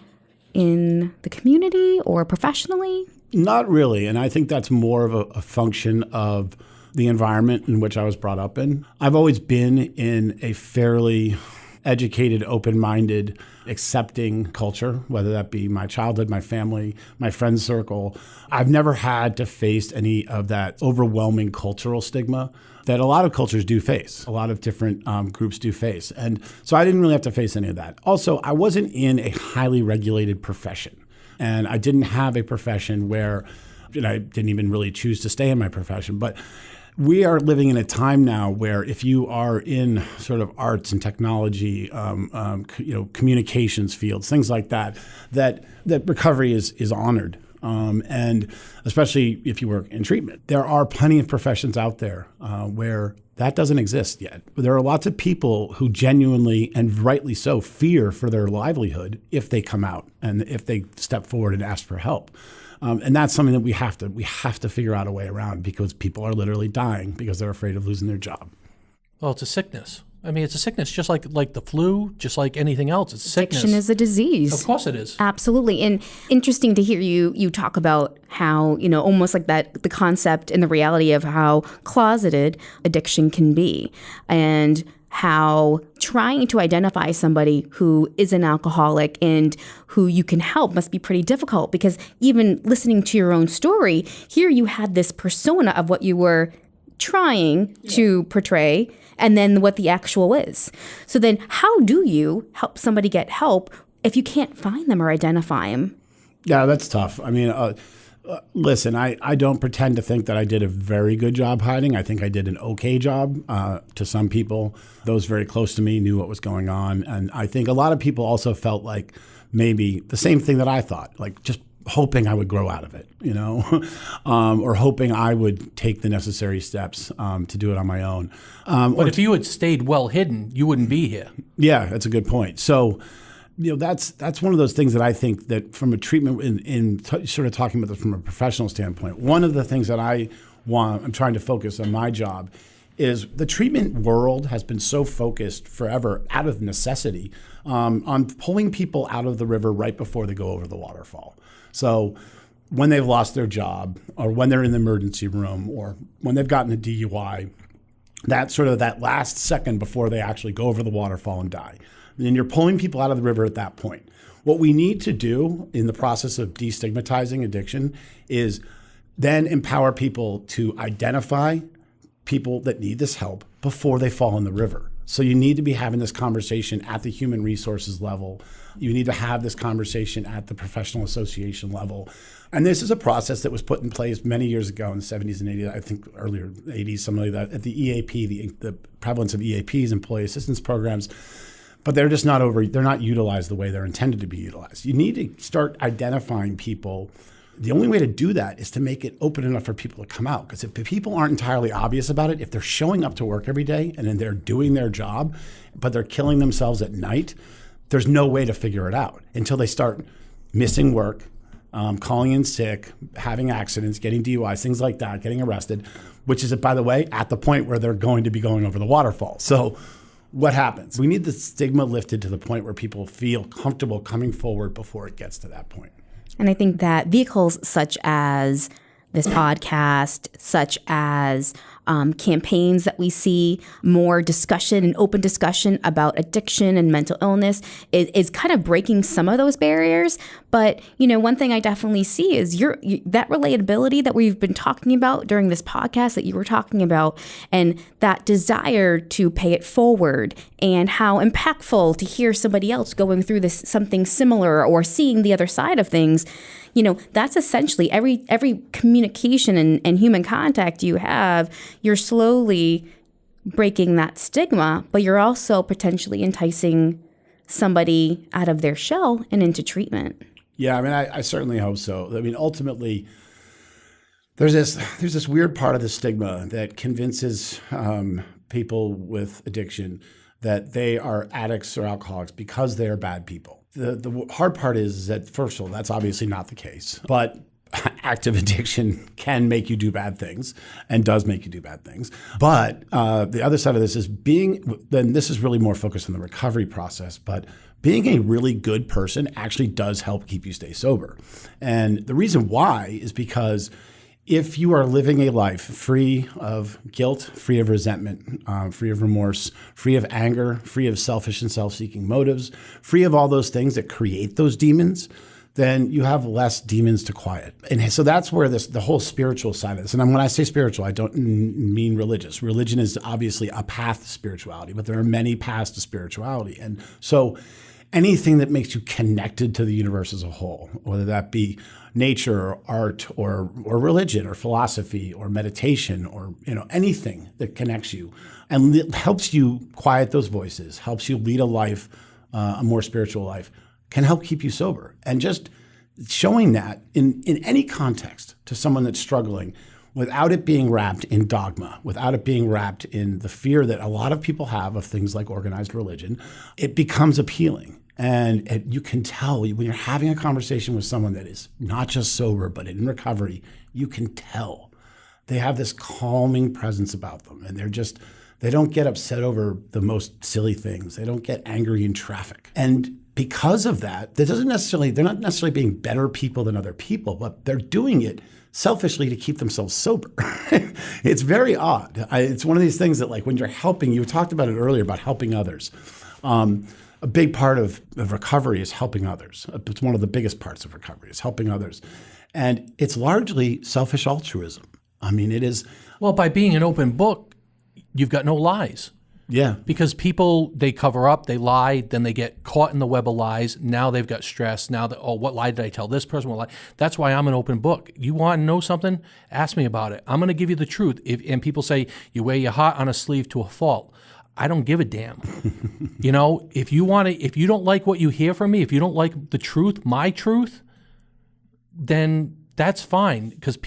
in the community or professionally? Not really. And I think that's more of a function of the environment in which I was brought up in. I've always been in a fairly educated, open-minded, accepting culture, whether that be my childhood, my family, my friend circle. I've never had to face any of that overwhelming cultural stigma that a lot of cultures do face, a lot of different groups do face. And so I didn't really have to face any of that. Also, I wasn't in a highly regulated profession. And I didn't have a profession where, I didn't even really choose to stay in my profession. But we are living in a time now where if you are in sort of arts and technology, communications fields, things like that recovery is honored. And especially if you work in treatment, there are plenty of professions out there where that doesn't exist yet. There are lots of people who genuinely and rightly so fear for their livelihood if they come out and if they step forward and ask for help. And that's something that we have to figure out a way around, because people are literally dying because they're afraid of losing their job. Well, it's a sickness. I mean, it's a sickness just like the flu, just like anything else. It's sickness. Addiction is a disease. Of course it is. Absolutely. And interesting to hear you talk about how, almost like that, the concept and the reality of how closeted addiction can be, and how trying to identify somebody who is an alcoholic and who you can help must be pretty difficult, because even listening to your own story, here you had this persona of what you were trying to portray and then what the actual is. So then how do you help somebody get help if you can't find them or identify them? Yeah, that's tough. I mean, listen, I don't pretend to think that I did a very good job hiding. I think I did an okay job to some people. Those very close to me knew what was going on. And I think a lot of people also felt like maybe the same thing that I thought, like just hoping I would grow out of it, or hoping I would take the necessary steps to do it on my own. But if you had stayed well hidden, you wouldn't be here. Yeah, that's a good point. So, that's one of those things that I think that from a treatment sort of talking about this from a professional standpoint, one of the things that I'm trying to focus on my job is the treatment world has been so focused forever out of necessity on pulling people out of the river right before they go over the waterfall. So when they've lost their job, or when they're in the emergency room, or when they've gotten a DUI, that last second before they actually go over the waterfall and die. And you're pulling people out of the river at that point. What we need to do in the process of destigmatizing addiction is then empower people to identify people that need this help before they fall in the river. So you need to be having this conversation at the human resources level. You need to have this conversation at the professional association level. And this is a process that was put in place many years ago in the 70s and 80s, I think earlier 80s, something like that, at the EAP, the prevalence of EAPs, employee assistance programs. But they're just they're not utilized the way they're intended to be utilized. You need to start identifying people. The only way to do that is to make it open enough for people to come out. Because if the people aren't entirely obvious about it, if they're showing up to work every day and then they're doing their job, but they're killing themselves at night, there's no way to figure it out until they start missing work, calling in sick, having accidents, getting DUIs, things like that, getting arrested, which is, by the way, at the point where they're going to be going over the waterfall. So what happens? We need the stigma lifted to the point where people feel comfortable coming forward before it gets to that point. And I think that vehicles such as this podcast, such as campaigns that we see, more discussion and open discussion about addiction and mental illness is kind of breaking some of those barriers. But, one thing I definitely see is that relatability that we've been talking about during this podcast that you were talking about, and that desire to pay it forward, and how impactful to hear somebody else going through this something similar or seeing the other side of things. That's essentially every communication and human contact you have, you're slowly breaking that stigma, but you're also potentially enticing somebody out of their shell and into treatment. Yeah, I mean, I certainly hope so. I mean, ultimately, there's this weird part of the stigma that convinces people with addiction that they are addicts or alcoholics because they are bad people. The hard part is that, first of all, that's obviously not the case. But active addiction can make you do bad things and does make you do bad things. But the other side of this is then this is really more focused on the recovery process, but being a really good person actually does help keep you stay sober. And the reason why is because if you are living a life free of guilt, free of resentment, free of remorse, free of anger, free of selfish and self-seeking motives, free of all those things that create those demons, then you have less demons to quiet. And so that's where the whole spiritual side of this, and when I say spiritual, I don't mean religious. Religion is obviously a path to spirituality, but there are many paths to spirituality. And so anything that makes you connected to the universe as a whole, whether that be nature or art or religion or philosophy or meditation or anything that connects you and helps you quiet those voices, helps you lead a life, a more spiritual life, can help keep you sober. And just showing that in any context to someone that's struggling without it being wrapped in dogma, without it being wrapped in the fear that a lot of people have of things like organized religion, it becomes appealing. And you can tell when you're having a conversation with someone that is not just sober, but in recovery, you can tell they have this calming presence about them. And they don't get upset over the most silly things. They don't get angry in traffic. And because of that, they're not necessarily being better people than other people, but they're doing it selfishly to keep themselves sober. It's very odd. It's one of these things that, like, when you're helping, you talked about it earlier about helping others. A big part of recovery is helping others. It's one of the biggest parts of recovery is helping others. And it's largely selfish altruism. I mean, it is. Well, by being an open book, you've got no lies. Yeah. Because people, they cover up, they lie, then they get caught in the web of lies. Now they've got stress. Now, what lie did I tell this person? What lie? That's why I'm an open book. You want to know something? Ask me about it. I'm going to give you the truth. And people say, you wear your heart on a sleeve to a fault. I don't give a damn. If you don't like what you hear from me, if you don't like the truth, my truth, then that's fine. Because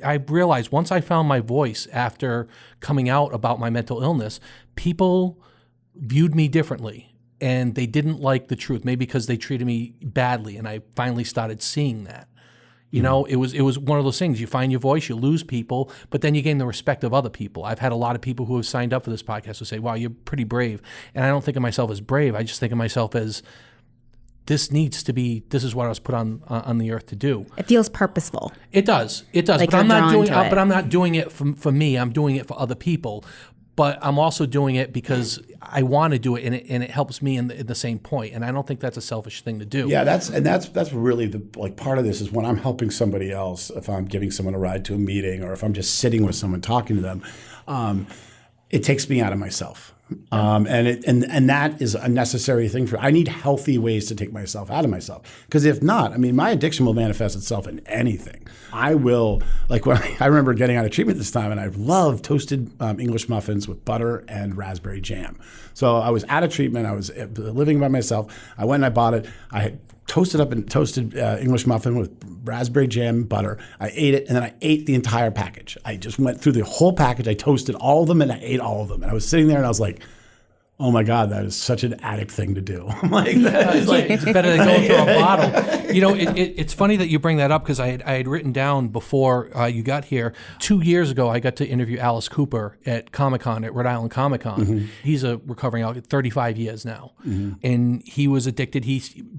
I realized once I found my voice after coming out about my mental illness, people viewed me differently and they didn't like the truth, maybe because they treated me badly. And I finally started seeing that. It was one of those things. You find your voice, you lose people, but then you gain the respect of other people. I've had a lot of people who have signed up for this podcast who say, wow, you're pretty brave. And I don't think of myself as brave. I just think of myself as this is what I was put on the earth to do. It feels purposeful. It does. Like but I'm not doing it for me. I'm doing it for other people. But I'm also doing it because I want to do it, and it helps me in the same point. And I don't think that's a selfish thing to do. Yeah, that's really the part of this is when I'm helping somebody else. If I'm giving someone a ride to a meeting, or if I'm just sitting with someone talking to them, it takes me out of myself. And that is a necessary thing I need healthy ways to take myself out of myself. Because if not, I mean, my addiction will manifest itself in anything. I will, like when I remember getting out of treatment this time, and I love toasted English muffins with butter and raspberry jam. So I was out of treatment. I was living by myself. I went and I bought it. I had toasted English muffin with raspberry jam and butter. I ate it, and then I ate the entire package. I just went through the whole package. I toasted all of them, and I ate all of them. And I was sitting there, and I was like, oh my God, that is such an addict thing to do. I'm like, it's better than going through a bottle. It's funny that you bring that up because I had written down before you got here, 2 years ago, I got to interview Alice Cooper at Comic-Con, at Rhode Island Comic-Con. Mm-hmm. He's a recovering alcoholic, 35 years now. Mm-hmm. And he was addicted.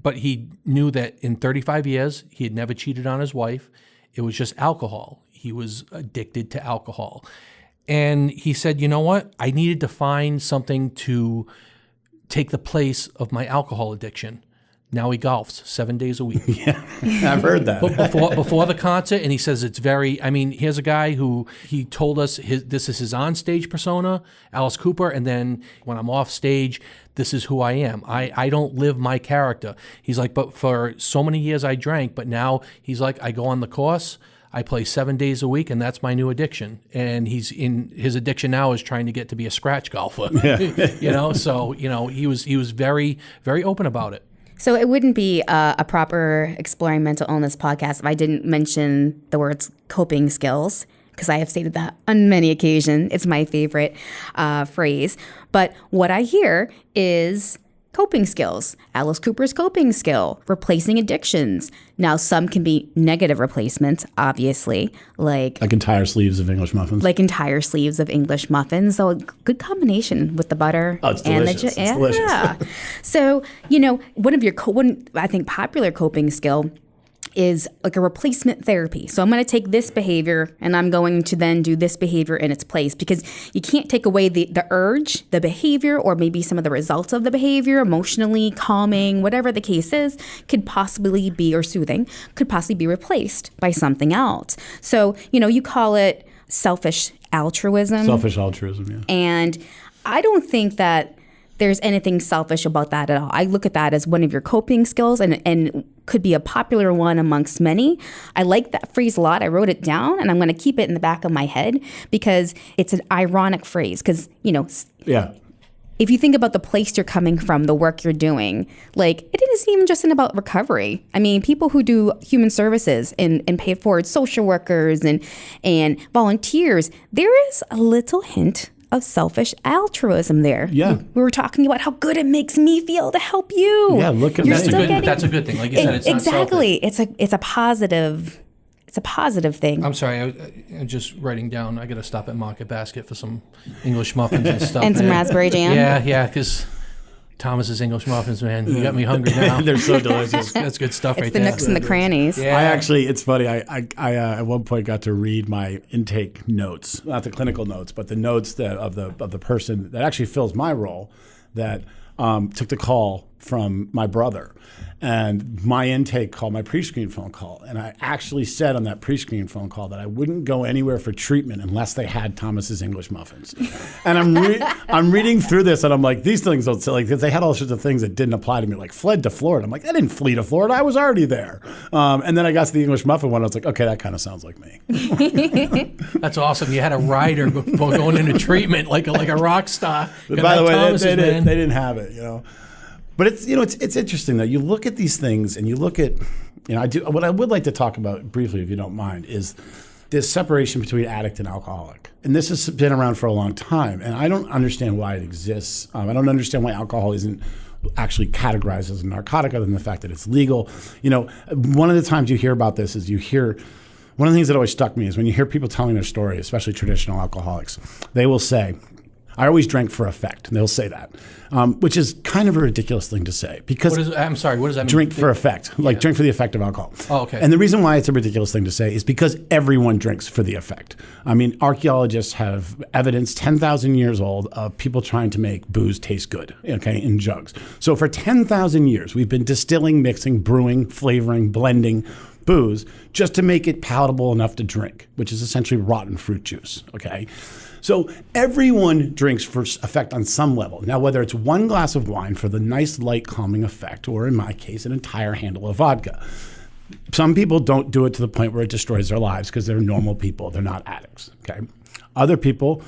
But he knew that in 35 years, he had never cheated on his wife. It was just alcohol. He was addicted to alcohol. And he said, you know what? I needed to find something to take the place of my alcohol addiction. Now he golfs 7 days a week. Yeah, I've heard that. before the concert, and he says it's very, I mean, here's a guy who he told us this is his onstage persona, Alice Cooper, and then when I'm off stage, this is who I am. I don't live my character. He's like, but for so many years I drank, but now he's like, I go on the course, I play 7 days a week, and that's my new addiction. And his addiction now is trying to get to be a scratch golfer. Yeah. So he was very, very open about it. So it wouldn't be a proper Exploring Mental Illness podcast if I didn't mention the words coping skills, because I have stated that on many occasions. It's my favorite phrase. But what I hear is coping skills. Alice Cooper's coping skill, replacing addictions. Now, some can be negative replacements, obviously, like entire sleeves of English muffins. So a good combination with the butter. Oh, it's delicious. It's delicious. So, one of your I think popular coping skill is like a replacement therapy. So I'm going to take this behavior and I'm going to then do this behavior in its place, because you can't take away the urge, the behavior, or maybe some of the results of the behavior, emotionally calming, whatever the case is, could possibly be, or soothing, could possibly be replaced by something else. So, you call it selfish altruism. Selfish altruism, yeah. And I don't think that there's anything selfish about that at all. I look at that as one of your coping skills and could be a popular one amongst many. I like that phrase a lot. I wrote it down and I'm going to keep it in the back of my head because it's an ironic phrase. Because, if you think about the place you're coming from, the work you're doing, like it isn't even just about recovery. I mean, people who do human services and pay it forward, social workers and volunteers, there is a little hint of selfish altruism there. Yeah. We were talking about how good it makes me feel to help you. Yeah, look at that. That's a good thing. Like you said, it's exactly. not selfish. It's a positive thing. I'm sorry, I'm just writing down. I got to stop at Market Basket for some English muffins and stuff. And some raspberry jam. Yeah, because Thomas's English muffins, man, you got me hungry now. They're so delicious. That's good stuff it's right the there. nooks and the crannies. Yeah. It's funny. I at one point got to read my intake notes, not the clinical notes, but the notes of the person that actually fills my role, that took the call from my brother. And my intake call, my pre-screen phone call, and I actually said on that pre-screen phone call that I wouldn't go anywhere for treatment unless they had Thomas's English muffins. And I'm reading through this, and I'm like, these things don't say, like, they had all sorts of things that didn't apply to me, like fled to Florida. I'm like, I didn't flee to Florida, I was already there. And then I got to the English muffin one, I was like, okay, that kind of sounds like me. That's awesome. You had a rider before going into treatment, like a rock star. By the way, they didn't have it, But it's interesting though. You look at these things and you look at, what I would like to talk about briefly, if you don't mind, is this separation between addict and alcoholic. And this has been around for a long time, and I don't understand why it exists. I don't understand why alcohol isn't actually categorized as a narcotic, other than the fact that it's legal. One of the times you hear about this is one of the things that always struck me is when you hear people telling their story, especially traditional alcoholics, they will say, I always drank for effect. And they'll say that, which is kind of a ridiculous thing to say. Because I'm sorry, what does that mean? Drink for effect, drink for the effect of alcohol. Oh, okay. And the reason why it's a ridiculous thing to say is because everyone drinks for the effect. I mean, archaeologists have evidence 10,000 years old of people trying to make booze taste good, in jugs. So for 10,000 years, we've been distilling, mixing, brewing, flavoring, blending booze just to make it palatable enough to drink, which is essentially rotten fruit juice, okay? So everyone drinks for effect on some level. Now, whether it's one glass of wine for the nice, light, calming effect, or in my case, an entire handle of vodka. Some people don't do it to the point where it destroys their lives because they're normal people. They're not addicts, okay? Other people,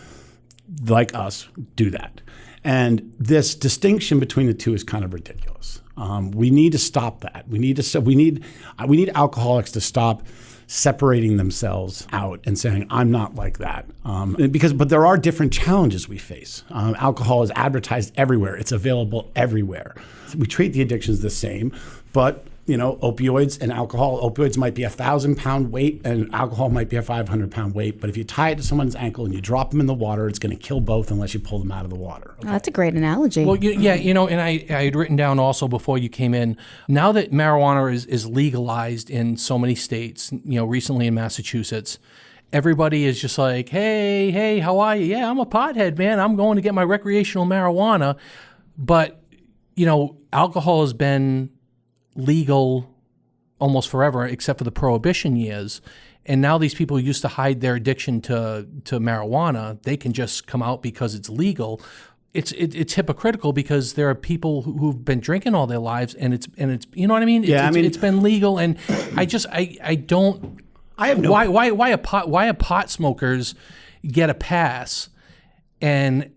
like us, do that. And this distinction between the two is kind of ridiculous. We need to stop that. We need alcoholics to stop separating themselves out and saying, I'm not like that. But there are different challenges we face. Alcohol is advertised everywhere. It's available everywhere. We treat the addictions the same, but opioids and alcohol, opioids might be 1,000-pound weight and alcohol might be a 500-pound weight. But if you tie it to someone's ankle and you drop them in the water, it's going to kill both unless you pull them out of the water. Okay? Oh, that's a great analogy. Well, and I had written down also before you came in, now that marijuana is legalized in so many states, recently in Massachusetts, everybody is just like, hey, how are you? Yeah, I'm a pothead, man. I'm going to get my recreational marijuana. But, alcohol has been legal almost forever, except for the Prohibition years. And now these people who used to hide their addiction to marijuana, they can just come out because it's legal. It's hypocritical because there are people who've been drinking all their lives, and it's you know what I mean? It's been legal, and I don't. I have no. Why are pot smokers get a pass, and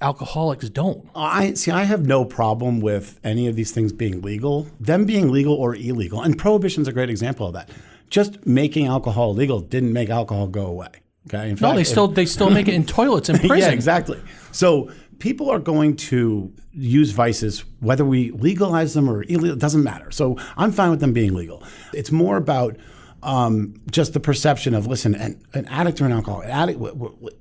alcoholics don't? I have no problem with any of these things being legal, them being legal or illegal, and Prohibition's a great example of that. Just making alcohol illegal didn't make alcohol go away. Okay. In fact, they still make it in toilets in prison. Yeah, exactly. So people are going to use vices, whether we legalize them or illegal, it doesn't matter. So I'm fine with them being legal. It's more about just the perception of, listen, an addict or an alcoholic,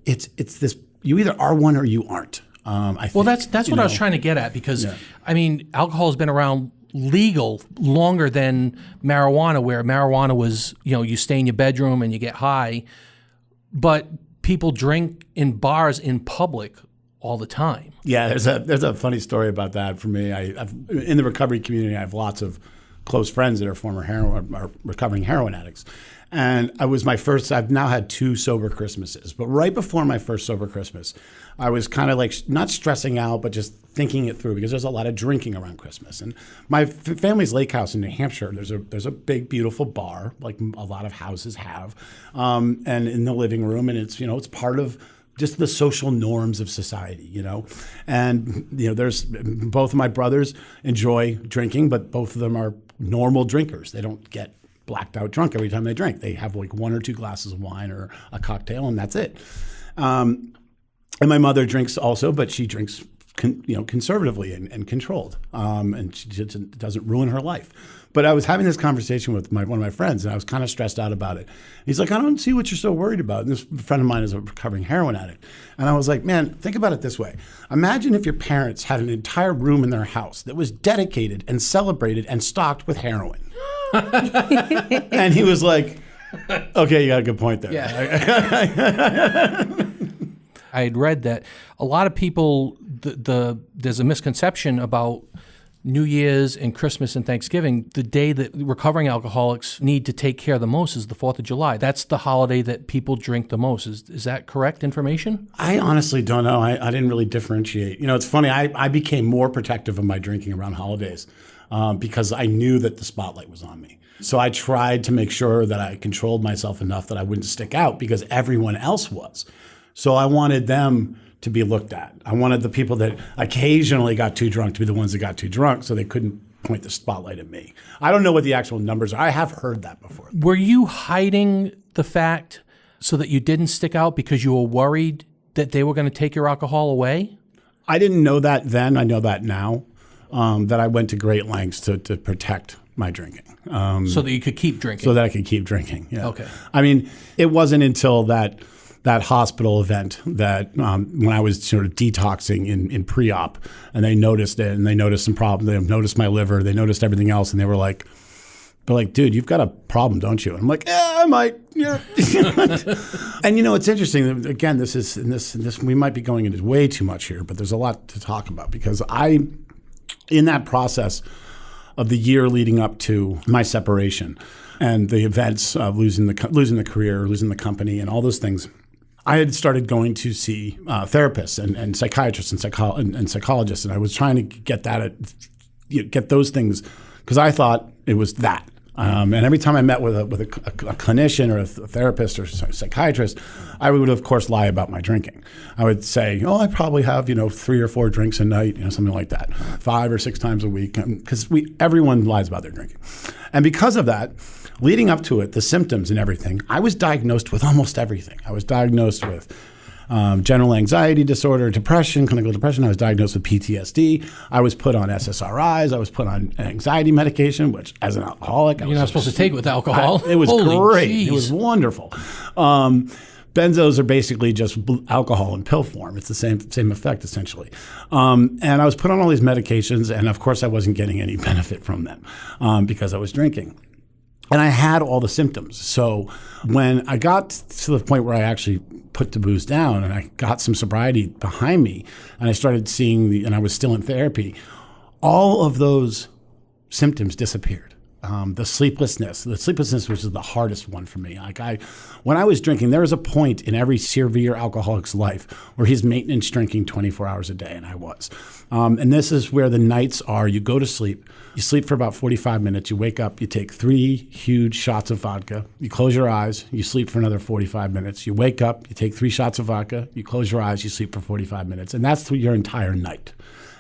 it's this, you either are one or you aren't. I think, that's what I was trying to get at, because alcohol has been around legal longer than marijuana, where marijuana was, you stay in your bedroom and you get high, but people drink in bars in public all the time. Yeah, there's a funny story about that for me. I've in the recovery community, I have lots of close friends that are former recovering heroin addicts. And I've now had 2 sober Christmases. But right before my first sober Christmas, I was kind of like not stressing out, but just thinking it through, because there's a lot of drinking around Christmas. And my family's lake house in New Hampshire, there's a big, beautiful bar, like a lot of houses have, and in the living room. And it's, it's part of just the social norms of society, And, there's both of my brothers enjoy drinking, but both of them are normal drinkers. They don't get blacked out drunk every time they drink. They have like 1 or 2 glasses of wine or a cocktail, and that's it. And my mother drinks also, but she drinks conservatively and controlled, and she doesn't ruin her life. But I was having this conversation with one of my friends, and I was kind of stressed out about it. He's like, I don't see what you're so worried about. And this friend of mine is a recovering heroin addict. And I was like, man, think about it this way. Imagine if your parents had an entire room in their house that was dedicated and celebrated and stocked with heroin. And he was like, okay, you got a good point there. Yeah. I had read that a lot of people, there's a misconception about New Year's and Christmas and Thanksgiving. The day that recovering alcoholics need to take care the most is the 4th of July. That's the holiday that people drink the most. Is that correct information? I honestly don't know. I didn't really differentiate. It's funny. I became more protective of my drinking around holidays because I knew that the spotlight was on me. So I tried to make sure that I controlled myself enough that I wouldn't stick out, because everyone else was. So I wanted them to be looked at. I wanted the people that occasionally got too drunk to be the ones that got too drunk, so they couldn't point the spotlight at me. I don't know what the actual numbers are. I have heard that before. Were you hiding the fact so that you didn't stick out because you were worried that they were going to take your alcohol away? I didn't know that then. I know that now, that I went to great lengths to protect my drinking. So that you could keep drinking? So that I could keep drinking, yeah. Okay. I mean, it wasn't until that hospital event that when I was sort of detoxing in pre-op, and they noticed it, and they noticed some problems. They noticed my liver, they noticed everything else, and they were like, dude, you've got a problem, don't you? And I'm like, yeah, I might. Yeah. And it's interesting. Again, this we might be going into way too much here, but there's a lot to talk about, because in that process of the year leading up to my separation and the events of losing the career, losing the company, and all those things, I had started going to see therapists and psychiatrists and psychologists, and I was trying to get those things, because I thought it was that. And every time I met with a clinician or a therapist or psychiatrist, I would, of course, lie about my drinking. I would say, I probably have 3 or 4 drinks a night, something like that, 5 or 6 times a week, because everyone lies about their drinking. And because of that, leading up to it, the symptoms and everything, I was diagnosed with almost everything. I was diagnosed with general anxiety disorder, depression, clinical depression. I was diagnosed with PTSD. I was put on SSRIs. I was put on anxiety medication, which, as an alcoholic, you're not supposed to take with alcohol. It was great. Geez. It was wonderful. Benzos are basically just alcohol in pill form. It's the same effect, essentially. And I was put on all these medications, and of course I wasn't getting any benefit from them because I was drinking. And I had all the symptoms. So when I got to the point where I actually put the booze down and I got some sobriety behind me and I started seeing and I was still in therapy, all of those symptoms disappeared. The sleeplessness, which is the hardest one for me. When I was drinking, there was a point in every severe alcoholic's life where he's maintenance drinking 24 hours a day, and I was. And this is where the nights are. You go to sleep. You sleep for about 45 minutes. You wake up. You take 3 huge shots of vodka. You close your eyes. You sleep for another 45 minutes. You wake up. You take 3 shots of vodka. You close your eyes. You sleep for 45 minutes. And that's through your entire night.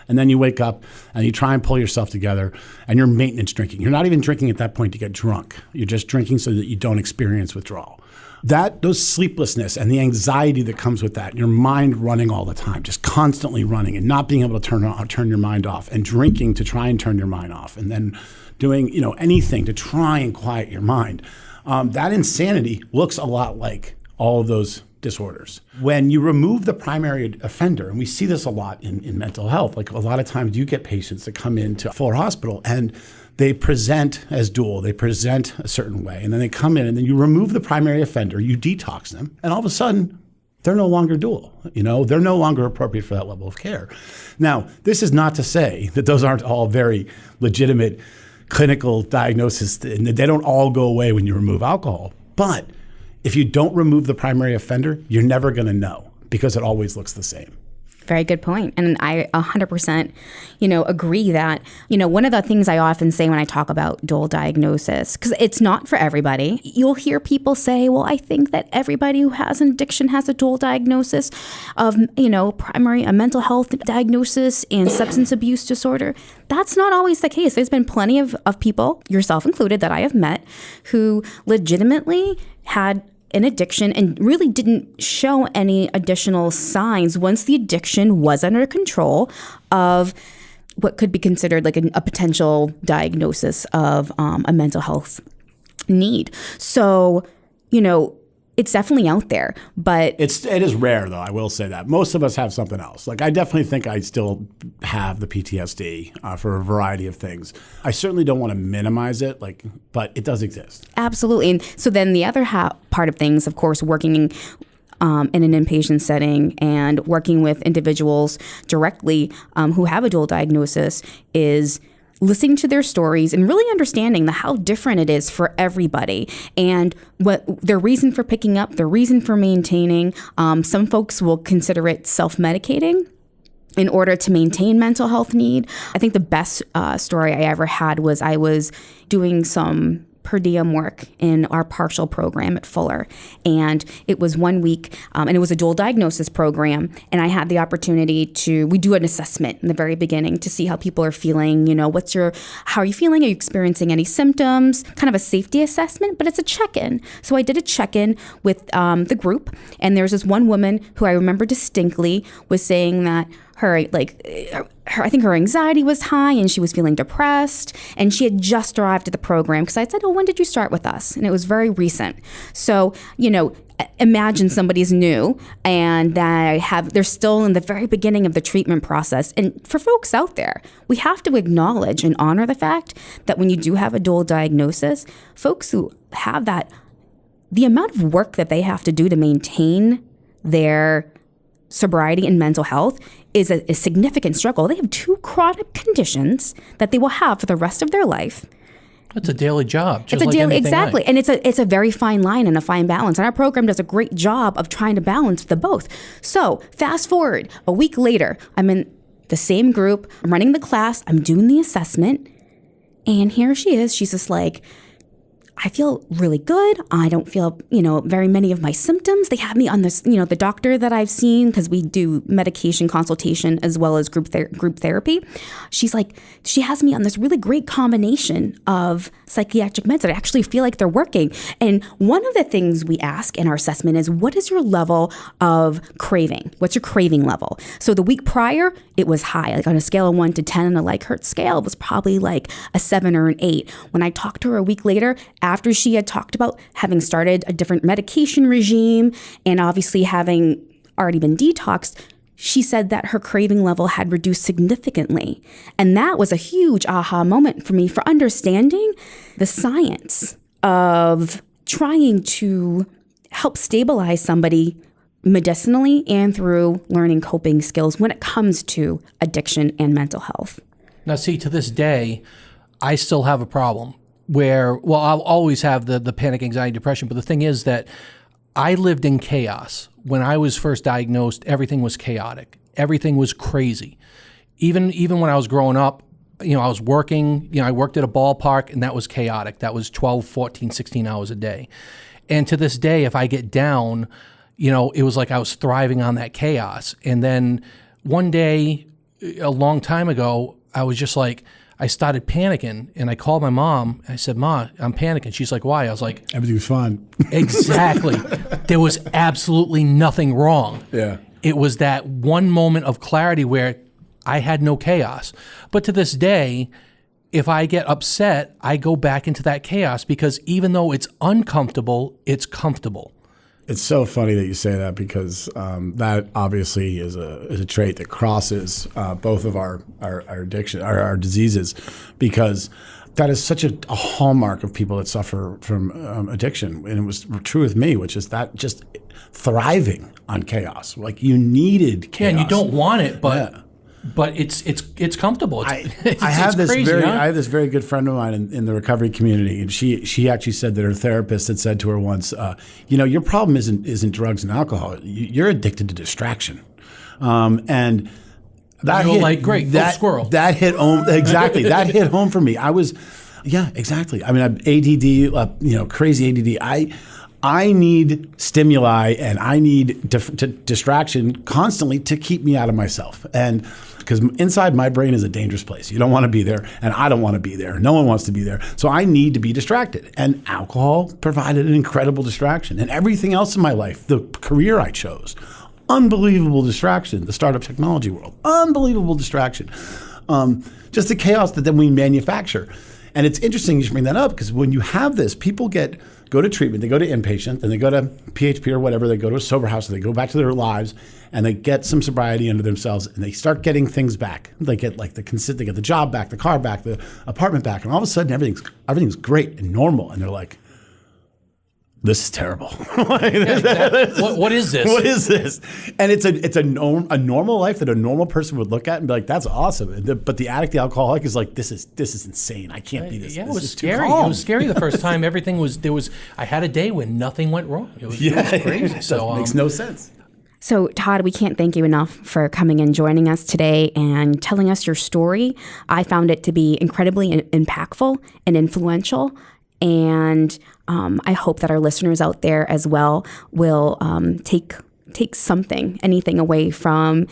And then you wake up and you try and pull yourself together and you're maintenance drinking. You're not even drinking at that point to get drunk. You're just drinking so that you don't experience withdrawal. Those sleeplessness and the anxiety that comes with that, your mind running all the time, just constantly running and not being able to turn your mind off, and drinking to try and turn your mind off, and then doing anything to try and quiet your mind. That insanity looks a lot like all of those disorders. When you remove the primary offender, and we see this a lot in mental health, like a lot of times you get patients that come into Fuller Hospital and they present as dual, they present a certain way, and then they come in and then you remove the primary offender, you detox them, and all of a sudden they're no longer dual. They're no longer appropriate for that level of care. Now, this is not to say that those aren't all very legitimate clinical diagnoses, and they don't all go away when you remove alcohol. But if you don't remove the primary offender, you're never going to know because it always looks the same. Very good point. And I 100%, agree that, one of the things I often say when I talk about dual diagnosis, because it's not for everybody, you'll hear people say, well, I think that everybody who has an addiction has a dual diagnosis of, primary mental health diagnosis and substance abuse disorder. That's not always the case. There's been plenty of people, yourself included, that I have met who legitimately had an addiction and really didn't show any additional signs once the addiction was under control of what could be considered like a potential diagnosis of a mental health need. So, it's definitely out there, but it is rare, though. I will say that most of us have something else. Like, I definitely think I still have the PTSD for a variety of things. I certainly don't want to minimize it, but it does exist. Absolutely. And so then the other part of things, of course, working in an inpatient setting and working with individuals directly who have a dual diagnosis is listening to their stories and really understanding how different it is for everybody and what their reason for picking up, their reason for maintaining. Some folks will consider it self-medicating in order to maintain mental health need. I think the best story I ever had was I was doing some per diem work in our partial program at Fuller. And it was 1 week, and it was a dual diagnosis program. And I had the opportunity we do an assessment in the very beginning to see how people are feeling. How are you feeling? Are you experiencing any symptoms? Kind of a safety assessment, but it's a check-in. So I did a check-in with the group. And there's this one woman who I remember distinctly was saying that I think her anxiety was high and she was feeling depressed, and she had just arrived at the program because I said, when did you start with us? And it was very recent. So, imagine somebody's new and they're still in the very beginning of the treatment process. And for folks out there, we have to acknowledge and honor the fact that when you do have a dual diagnosis, folks who have that, the amount of work that they have to do to maintain their sobriety and mental health is a significant struggle. They have 2 chronic conditions that they will have for the rest of their life. It's a daily job. Exactly. And it's a very fine line and a fine balance. And our program does a great job of trying to balance the both. So fast forward a week later, I'm in the same group, I'm running the class, I'm doing the assessment, and here she is. She's just like, I feel really good. I don't feel, very many of my symptoms. They have me on this, the doctor that I've seen, because we do medication consultation as well as group therapy. She's like, she has me on this really great combination of psychiatric meds that I actually feel like they're working. And one of the things we ask in our assessment is, what is your level of craving? What's your craving level? So the week prior, it was high, like on a scale of 1 to 10 on the Likert scale, it was probably like a 7 or an 8. When I talked to her a week later, after she had talked about having started a different medication regime and obviously having already been detoxed, she said that her craving level had reduced significantly. And that was a huge aha moment for me for understanding the science of trying to help stabilize somebody medicinally and through learning coping skills when it comes to addiction and mental health. Now, see, to this day, I still have a problem where, well, I'll always have the panic, anxiety, depression. But the thing is that I lived in chaos. When I was first diagnosed, everything was chaotic. Everything was crazy. Even when I was growing up, I was working, I worked at a ballpark, and that was chaotic. That was 12, 14, 16 hours a day. And to this day, if I get down, it was like I was thriving on that chaos. And then one day, a long time ago, I was just like, I started panicking, and I called my mom. I said, "Ma, I'm panicking." She's like, "Why?" I was like, Everything's fine. Exactly. There was absolutely nothing wrong. Yeah. It was that one moment of clarity where I had no chaos. But to this day, if I get upset, I go back into that chaos because even though it's uncomfortable, it's comfortable. It's so funny that you say that because that obviously is a trait that crosses both of our addiction, our diseases, because that is such a hallmark of people that suffer from addiction. And it was true with me, which is that just thriving on chaos. Like you needed chaos. Yeah, and you don't want it, but... Yeah. But it's comfortable. I have this crazy, very huh? I have this very good friend of mine in the recovery community, and she actually said that her therapist had said to her once, your problem isn't drugs and alcohol. You're addicted to distraction, and that You're hit, like, great, that squirrel. That hit home exactly. That hit home for me. Yeah, exactly. I mean, I'm ADD, crazy ADD. I need stimuli and I need distraction constantly to keep me out of myself. And because inside my brain is a dangerous place. You don't want to be there, and I don't want to be there. No one wants to be there. So I need to be distracted. And alcohol provided an incredible distraction. And everything else in my life, the career I chose, unbelievable distraction. The startup technology world, unbelievable distraction. Just the chaos that then we manufacture. And it's interesting you should bring that up because when you have this, people go to treatment, they go to inpatient, then they go to PHP or whatever, they go to a sober house, and they go back to their lives, and they get some sobriety under themselves, and they start getting things back. They get they get the job back, the car back, the apartment back, and all of a sudden everything's great and normal, and they're like, this is terrible. What is this? What is this? And it's a normal life that a normal person would look at and be like, that's awesome. But the addict, the alcoholic is like, this is insane. I can't be this. Yeah, this it was is scary. too calm. It was scary the first time. Everything was I had a day when nothing went wrong. It was crazy. So makes no sense. So, Todd, we can't thank you enough for coming and joining us today and telling us your story. I found it to be incredibly impactful and influential. And I hope that our listeners out there as well will take anything away from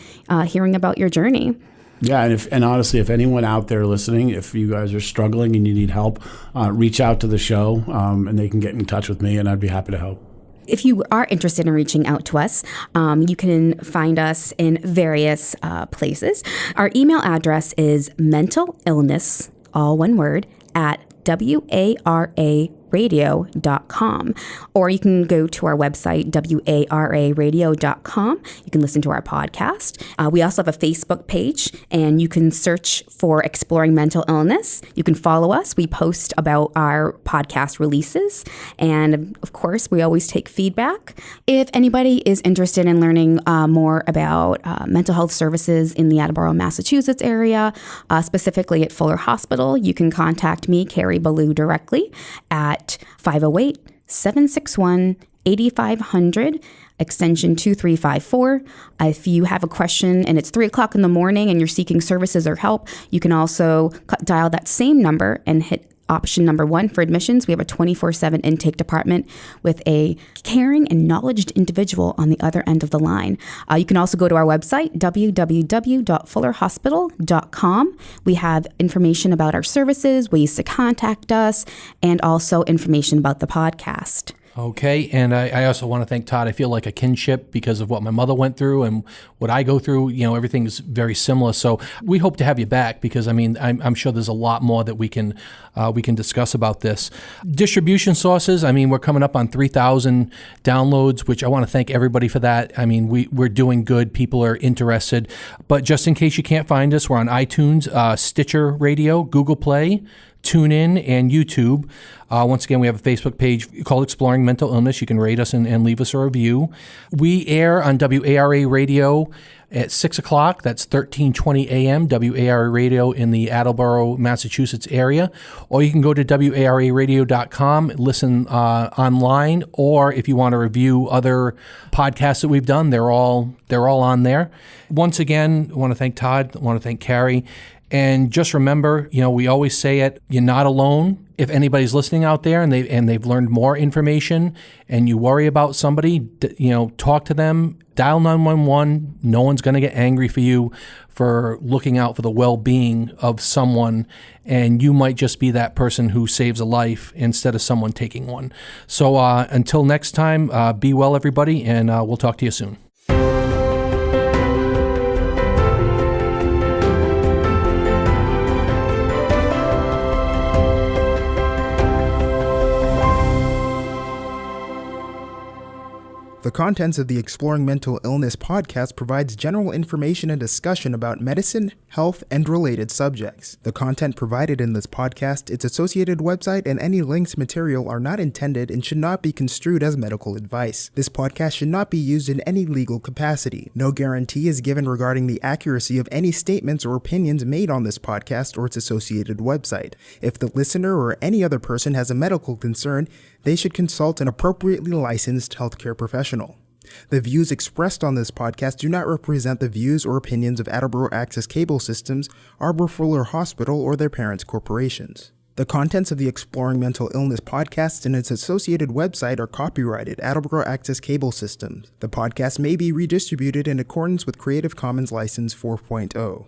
hearing about your journey. Yeah, and honestly, if anyone out there listening, if you guys are struggling and you need help, reach out to the show and they can get in touch with me, and I'd be happy to help. If you are interested in reaching out to us, you can find us in various places. Our email address is mentalillness, all one word, at WARAradio.com, or you can go to our website, WARAradio.com. You can listen to our podcast. We also have a Facebook page, and you can search for Exploring Mental Illness. You can follow us. We post about our podcast releases, and of course, we always take feedback. If anybody is interested in learning more about mental health services in the Attleboro, Massachusetts area, specifically at Fuller Hospital, you can contact me, Carrie Ballou, directly at 508-761-8500, extension 2354. If you have a question and it's 3 o'clock in the morning and you're seeking services or help, you can also dial that same number and hit option number 1 for admissions. We have a 24/7 intake department with a caring and knowledgeable individual on the other end of the line. You can also go to our website, www.fullerhospital.com. We have information about our services, ways to contact us, and also information about the podcast. Okay, and I also want to thank Todd. I feel like a kinship because of what my mother went through and what I go through. Everything is very similar. So we hope to have you back because I'm sure there's a lot more that we can discuss about this. Distribution sources. We're coming up on 3,000 downloads, which I want to thank everybody for that. We're doing good. People are interested. But just in case you can't find us, we're on iTunes, Stitcher Radio, Google Play, TuneIn, and YouTube. Once again, we have a Facebook page called Exploring Mental Illness. You can rate us and leave us a review. We air on WARA Radio at 6 o'clock. That's 1320 a.m., WARA Radio in the Attleboro, Massachusetts area. Or you can go to WARAradio.com, listen online, or if you want to review other podcasts that we've done, they're all on there. Once again, I want to thank Todd. I want to thank Carrie. And just remember, we always say it, you're not alone. If anybody's listening out there and they've learned more information and you worry about somebody, talk to them, dial 911. No one's going to get angry for you for looking out for the well-being of someone, and you might just be that person who saves a life instead of someone taking one. So until next time, be well, everybody, and we'll talk to you soon. The contents of the Exploring Mental Illness podcast provides general information and discussion about medicine, health, and related subjects. The content provided in this podcast, its associated website, and any linked material are not intended and should not be construed as medical advice. This podcast should not be used in any legal capacity. No guarantee is given regarding the accuracy of any statements or opinions made on this podcast or its associated website. If the listener or any other person has a medical concern, they should consult an appropriately licensed healthcare professional. The views expressed on this podcast do not represent the views or opinions of Attleboro Access Cable Systems, Arbor Fuller Hospital, or their parent corporations. The contents of the Exploring Mental Illness podcast and its associated website are copyrighted Attleboro Access Cable Systems. The podcast may be redistributed in accordance with Creative Commons License 4.0.